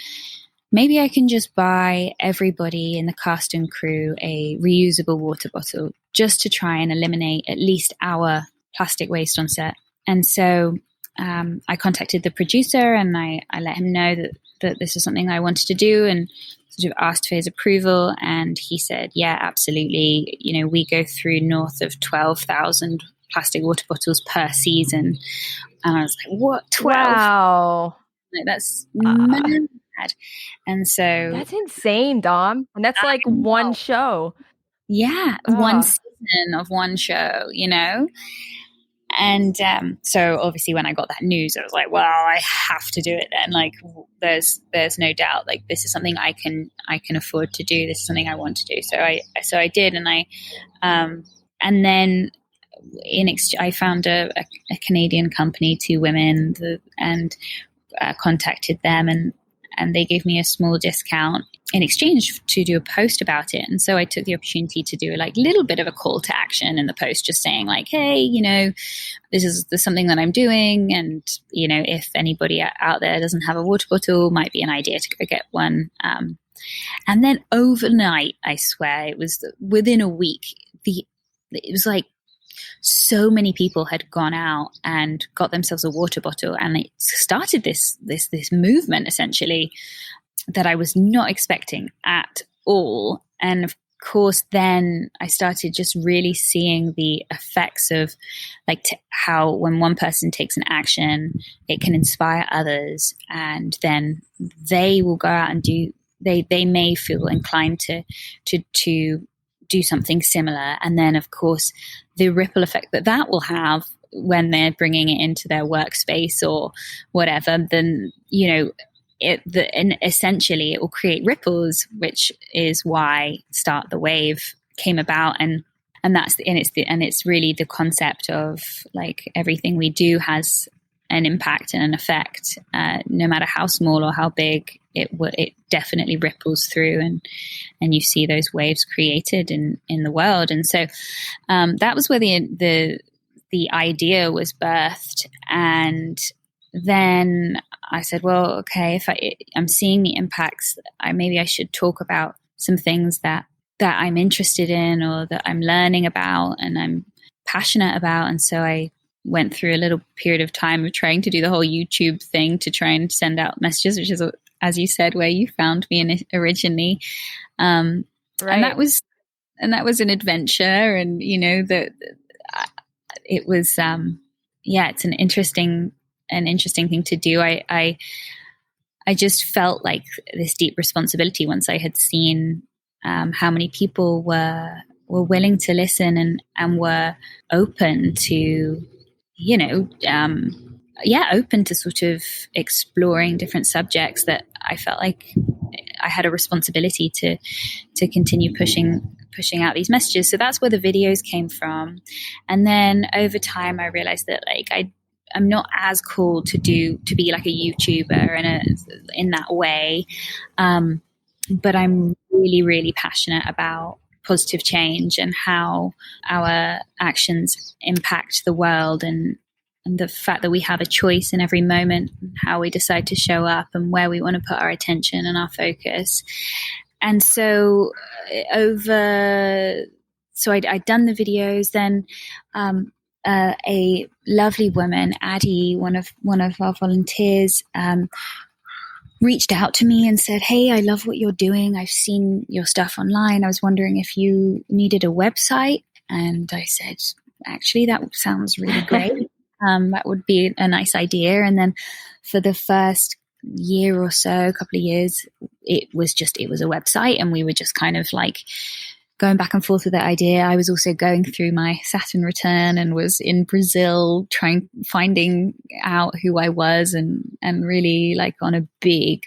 Maybe I can just buy everybody in the cast and crew a reusable water bottle just to try and eliminate at least our plastic waste on set. And so I contacted the producer, and I let him know that this is something I wanted to do, and sort of asked for his approval. And he said, yeah, absolutely. You know, we go through north of 12,000 plastic water bottles per season. And I was like, what? 12? Wow. Like, that's mad. And so that's insane, Dom. And that's like one show. Yeah. One season of one show, you know? And so obviously when I got that news, I was like, well, I have to do it then. Like, there's no doubt, like, this is something I can afford to do. This is something I want to do. So I did. And and then I found a Canadian company, 2 women, and contacted them, and they gave me a small discount in exchange to do a post about it. And so I took the opportunity to do a like little bit of a call to action in the post, just saying like, hey, you know, this is something that I'm doing. And, you know, if anybody out there doesn't have a water bottle, might be an idea to go get one. And then overnight, I swear, it was within a week, it was like so many people had gone out and got themselves a water bottle, and it started this movement essentially that I was not expecting at all. And of course, then I started just really seeing the effects of like how when one person takes an action, it can inspire others, and then they will go out and they may feel inclined to do something similar. And then, of course, the ripple effect that will have when they're bringing it into their workspace or whatever, then, you know, and essentially it will create ripples, which is why Start the Wave came about. And It's really the concept of like everything we do has an impact and an effect, no matter how small or how big. It definitely ripples through, and you see those waves created in the world. And so that was where the idea was birthed. And then I said, well, okay, if I'm seeing the impacts, maybe I should talk about some things that I'm interested in, or that I'm learning about and I'm passionate about. And so I went through a little period of time of trying to do the whole YouTube thing to try and send out messages, which is, as you said, where you found me originally. Right. And that was an adventure. And, it was, it's an interesting thing to do. I just felt like this deep responsibility once I had seen how many people were willing to listen and were open to, open to sort of exploring different subjects, that I felt like I had a responsibility to continue pushing out these messages. So that's where the videos came from. And then over time, I realized that like I'm not as cool to be like a YouTuber in that way. But I'm really, really passionate about positive change and how our actions impact the world, and the fact that we have a choice in every moment, how we decide to show up and where we want to put our attention and our focus. And so I'd done the videos. Then a lovely woman, Addie, one of our volunteers, reached out to me and said, "Hey, I love what you're doing. I've seen your stuff online. I was wondering if you needed a website." And I said, "Actually, that sounds really great. That would be a nice idea." And then for the first year or so, a couple of years, it was a website, and we were just kind of like going back and forth with that idea. I was also going through my Saturn return and was in Brazil finding out who I was, and really like on a big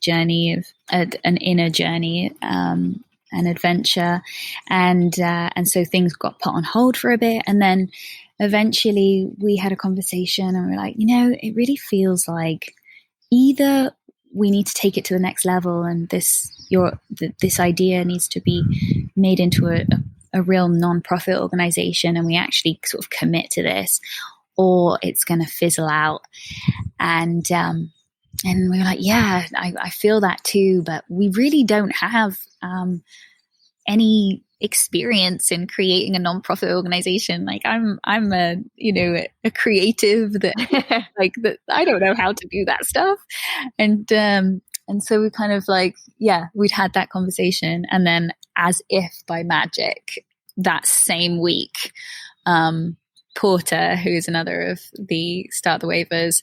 journey of an inner journey, an adventure. And so things got put on hold for a bit. And then eventually we had a conversation, and we were like, it really feels like either we need to take it to the next level, and this idea needs to be made into a real non-profit organization, and we actually sort of commit to this, or it's going to fizzle out. And we were like, yeah, I feel that too, but we really don't have any experience in creating a non-profit organization. Like I'm a creative that like that. I don't know how to do that stuff. And so we kind of like, we'd had that conversation. And then as if by magic, that same week, Porter, who's another of the Start the Waivers.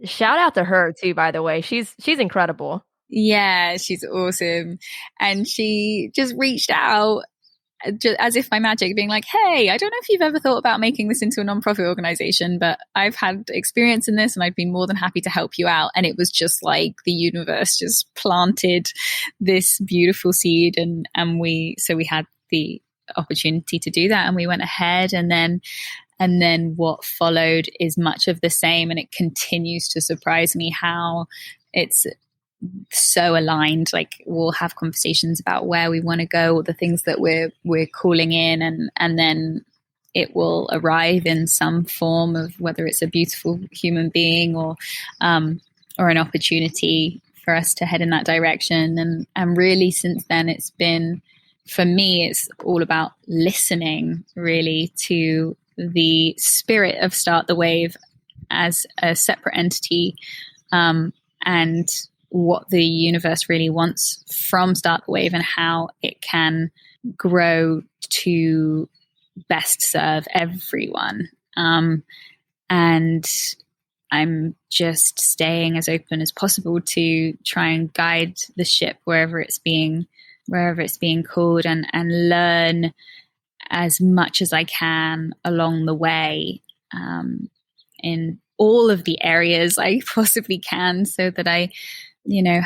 Shout out to her too, by the way. She's incredible. Yeah, she's awesome. And she just reached out just as if by magic, being like, "Hey, I don't know if you've ever thought about making this into a nonprofit organization, but I've had experience in this and I'd be more than happy to help you out." And it was just like the universe just planted this beautiful seed, and we had the opportunity to do that, and we went ahead. And then what followed is much of the same, and it continues to surprise me how it's so aligned. Like we'll have conversations about where we want to go, or the things that we're calling in, and then it will arrive in some form of whether it's a beautiful human being or an opportunity for us to head in that direction. And really since then, it's been, for me, it's all about listening really to the spirit of Start the Wave as a separate entity, and what the universe really wants from Start the Wave, and how it can grow to best serve everyone. And I'm just staying as open as possible to try and guide the ship wherever it's being called, and learn as much as I can along the way, in all of the areas I possibly can, so that I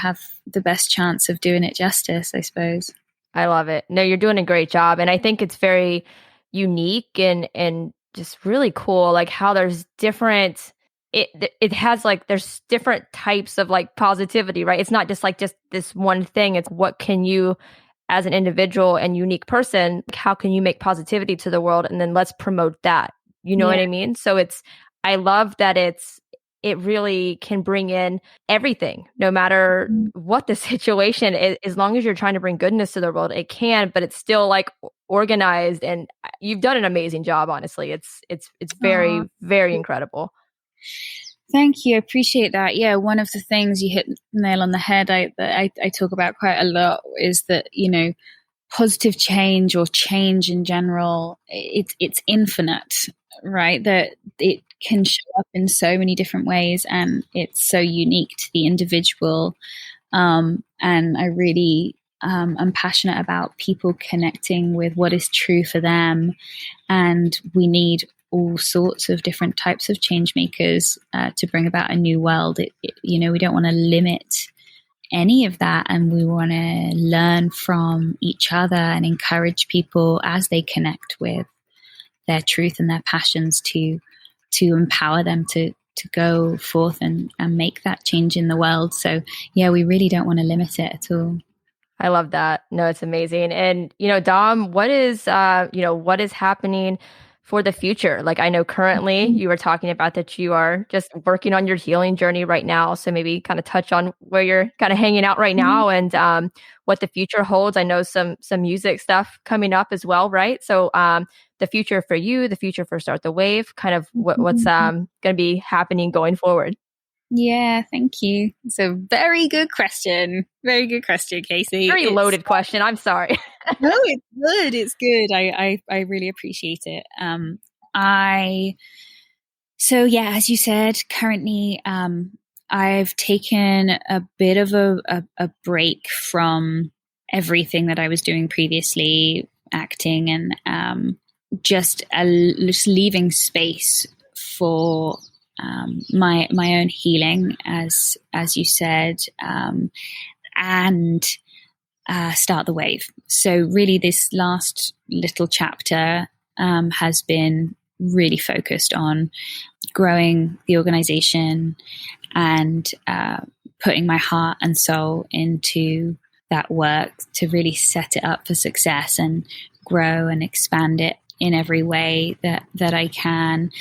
have the best chance of doing it justice, I suppose. I love it. No, you're doing a great job. And I think it's very unique and just really cool, like how there's different it has like there's different types of like positivity, right? It's not just like just this one thing. It's what can you as an individual and unique person, how can you make positivity to the world and then let's promote that. You know what Yeah. I mean? So I love that it really can bring in everything, no matter what the situation is, as long as you're trying to bring goodness to the world, it can, but it's still like organized and you've done an amazing job, honestly. It's very, Aw, very incredible. thank you. I appreciate that. Yeah, one of the things you hit the nail on the head that I talk about quite a lot is that, positive change or change in general, it's infinite, right? That it can show up in so many different ways and it's so unique to the individual. And I really am passionate about people connecting with what is true for them. And we need all sorts of different types of change makers to bring about a new world. We don't want to limit any of that, and we want to learn from each other and encourage people as they connect with their truth and their passions to empower them to go forth and make that change in the world. So yeah, we really don't want to limit it at all. I love that. No, it's amazing. And, Dom, what is happening for the future? Like, I know currently you were talking about that you are just working on your healing journey right now. So maybe kind of touch on where you're kind of hanging out right now and what the future holds. I know some music stuff coming up as well, right? So the future for you, the future for Start the Wave, kind of what's going to be happening going forward. Yeah, thank you. It's a very good question. Very good question, Casey. Very loaded question. I'm sorry. No, it's good. It's good. I really appreciate it. So yeah, as you said, currently, I've taken a bit of a break from everything that I was doing previously, acting, and just leaving space for my own healing, as you said, and Start the Wave. So really, this last little chapter has been really focused on growing the organization and putting my heart and soul into that work to really set it up for success and grow and expand it in every way that I can.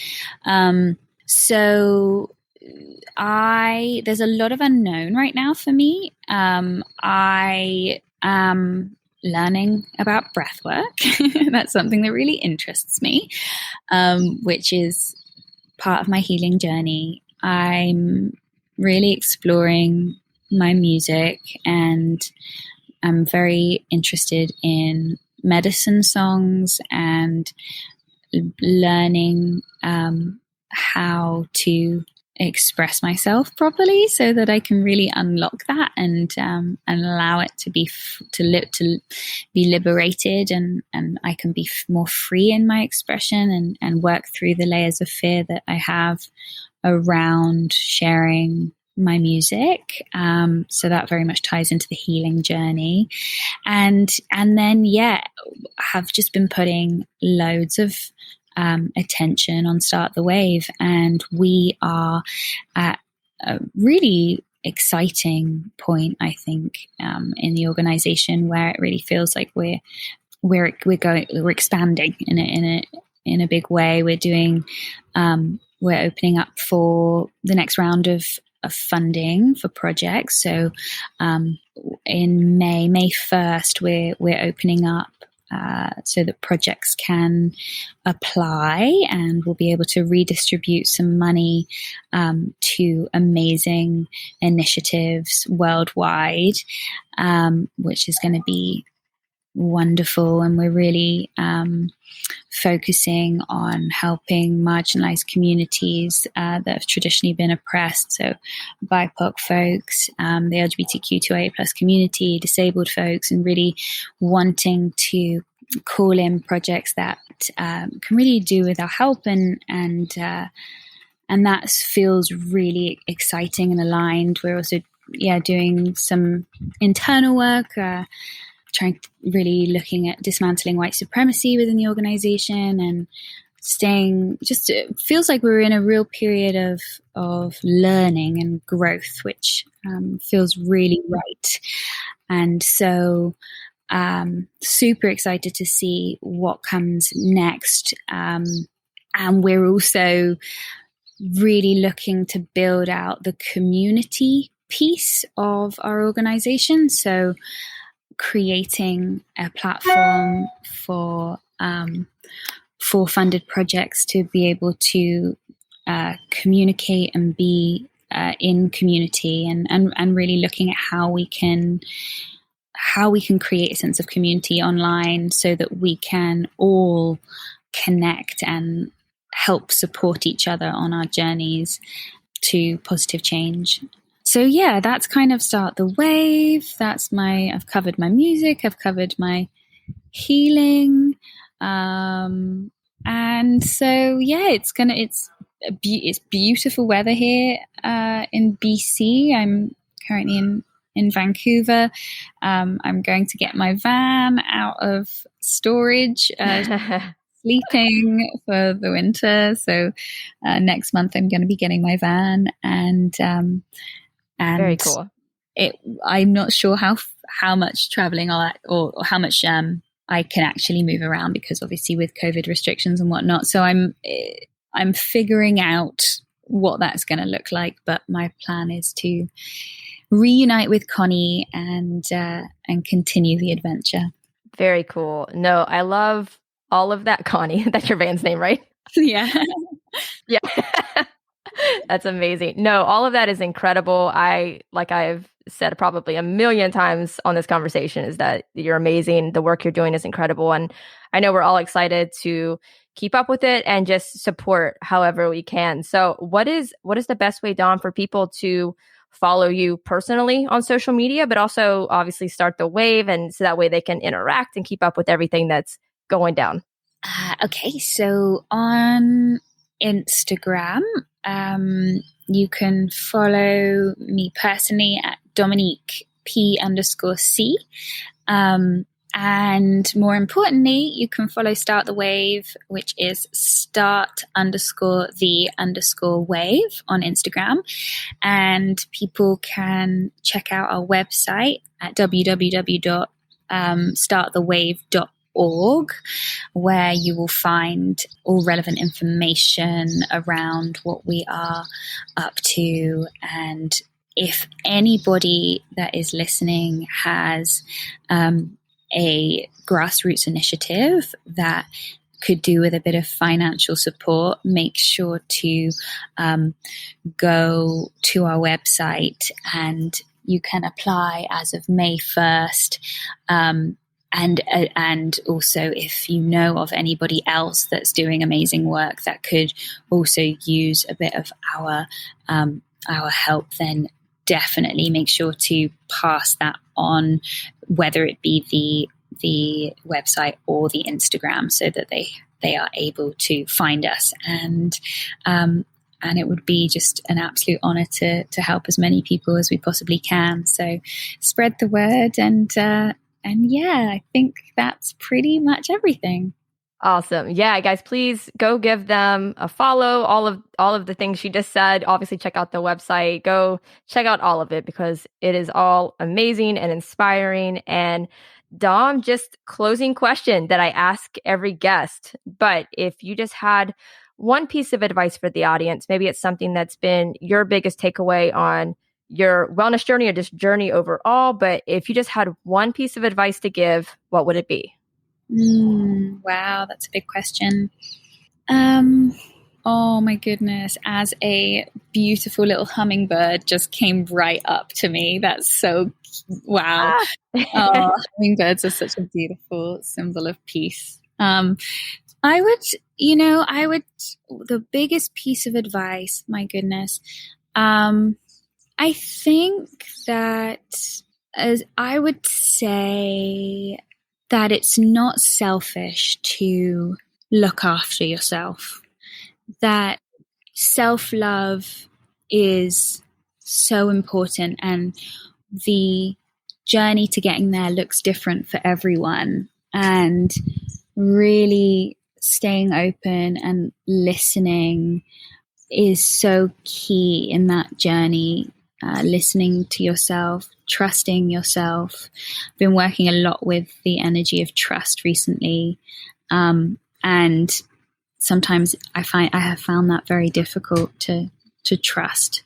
So there's a lot of unknown right now for me. I am learning about breath work. That's something that really interests me, which is part of my healing journey. I'm really exploring my music, and I'm very interested in medicine songs and learning how to express myself properly so that I can really unlock that and allow it to be liberated, and I can be more free in my expression and work through the layers of fear that I have around sharing my music. So that very much ties into the healing journey. And then, have just been putting loads of attention on Start the Wave, and we are at a really exciting point, I think, in the organization, where it really feels like we're expanding in a big way. We're opening up for the next round of funding for projects. So in May 1st, we're opening up so that projects can apply, and we'll be able to redistribute some money to amazing initiatives worldwide, which is going to be wonderful. And we're really focusing on helping marginalized communities that have traditionally been oppressed. So BIPOC folks, the LGBTQ2A plus community, disabled folks, and really wanting to call in projects that can really do with our help, and that feels really exciting and aligned. We're also doing some internal work, really looking at dismantling white supremacy within the organization, and it feels like we're in a real period of learning and growth, which feels really right. And so super excited to see what comes next. And we're also really looking to build out the community piece of our organization. So creating a platform for funded projects to be able to communicate and be in community, and really looking at how we can create a sense of community online so that we can all connect and help support each other on our journeys to positive change. So yeah, that's kind of Start the Wave. I've covered my music, I've covered my healing. And so yeah, it's beautiful weather here in BC. I'm currently in Vancouver. I'm going to get my van out of storage, sleeping for the winter. So next month I'm going to be getting my van, and very cool. I'm not sure how much traveling or how much I can actually move around, because obviously with COVID restrictions and whatnot. So I'm figuring out what that's going to look like. But my plan is to reunite with Connie and continue the adventure. Very cool. No, I love all of that, Connie. That's your van's name, right? Yeah. Yeah. That's amazing. No, all of that is incredible. Like I've said probably a million times on this conversation, is that you're amazing. The work you're doing is incredible. And I know we're all excited to keep up with it and just support however we can. So what is the best way, Dom, for people to follow you personally on social media, but also obviously Start the Wave, and so that way they can interact and keep up with everything that's going down? Okay, so on Instagram, you can follow me personally at Dominique P_C. And more importantly, you can follow Start the Wave, which is start_the_wave on Instagram. And people can check out our website at www.startthewave.org, where you will find all relevant information around what we are up to. And if anybody that is listening has a grassroots initiative that could do with a bit of financial support, make sure to go to our website, and you can apply as of May 1st. And also, if you know of anybody else that's doing amazing work that could also use a bit of our help, then definitely make sure to pass that on, whether it be the website or the Instagram, so that they are able to find us. And it would be just an absolute honor to help as many people as we possibly can. So spread the word, and yeah, I think that's pretty much everything. Awesome. Yeah, guys, please go give them a follow. All of the things she just said. Obviously, check out the website. Go check out all of it, because it is all amazing and inspiring. And Dom, just closing question that I ask every guest. But if you just had one piece of advice for the audience, maybe it's something that's been your biggest takeaway on your wellness journey or just journey overall. But if you just had one piece of advice to give, what would it be? Wow, that's a big question. Oh my goodness, as a beautiful little hummingbird just came right up to me. That's so, wow. Hummingbirds are such a beautiful symbol of peace. The biggest piece of advice, my goodness, I think that I would say that it's not selfish to look after yourself, that self-love is so important, and the journey to getting there looks different for everyone. And really staying open and listening is so key in that journey. Listening to yourself, trusting yourself. I've been working a lot with the energy of trust recently. And sometimes I have found that very difficult to trust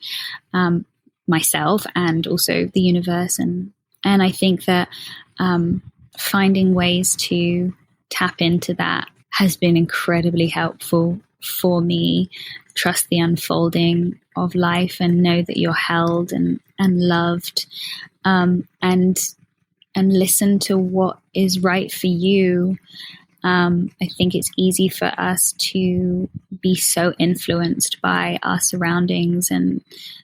myself and also the universe. And I think that finding ways to tap into that has been incredibly helpful for me. Trust the unfolding of life and know that you're held and loved, and listen to what is right for you. I think it's easy for us to be so influenced by our surroundings, and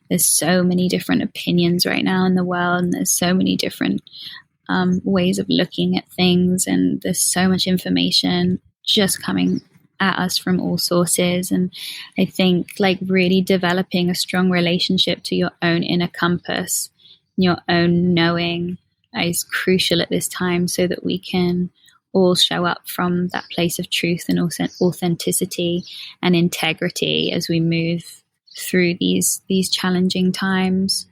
there's so many different opinions right now in the world, and there's so many different ways of looking at things, and there's so much information just coming at us from all sources. And I think like really developing a strong relationship to your own inner compass, your own knowing, is crucial at this time, so that we can all show up from that place of truth and authenticity and integrity as we move through these challenging times.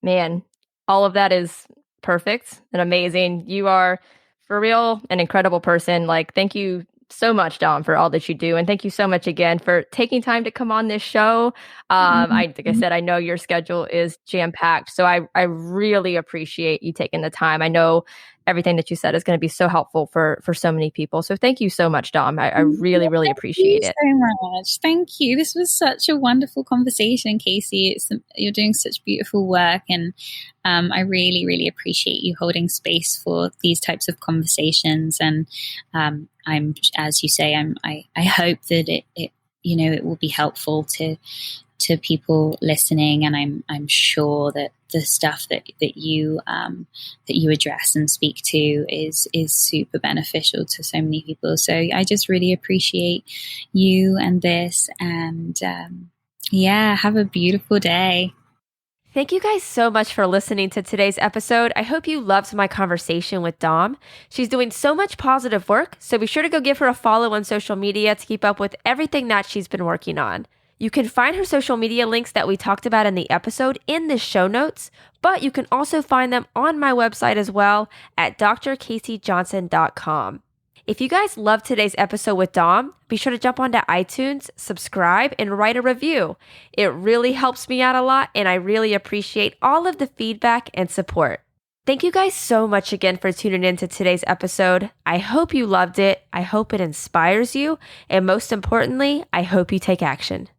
Man, all of that is perfect and amazing. You are, for real, an incredible person. Like, thank you so much, Dom, for all that you do. And thank you so much again for taking time to come on this show. Like I said, I know your schedule is jam-packed, so I really appreciate you taking the time. I know everything that you said is going to be so helpful for so many people. So thank you so much, Dom. I really, really appreciate it. Thank you so much. Thank you. This was such a wonderful conversation, Casey. You're doing such beautiful work, and I really, really appreciate you holding space for these types of conversations. And I'm, as you say, I hope that it will be helpful to people listening, and I'm sure that the stuff that you address and speak to is super beneficial to so many people. So I just really appreciate you and this, and have a beautiful day. Thank you guys so much for listening to today's episode. I hope you loved my conversation with Dom. She's doing so much positive work, so be sure to go give her a follow on social media to keep up with everything that she's been working on. You can find her social media links that we talked about in the episode in the show notes, but you can also find them on my website as well at drcaseyjohnson.com. If you guys loved today's episode with Dom, be sure to jump onto iTunes, subscribe, and write a review. It really helps me out a lot, and I really appreciate all of the feedback and support. Thank you guys so much again for tuning in to today's episode. I hope you loved it. I hope it inspires you. And most importantly, I hope you take action.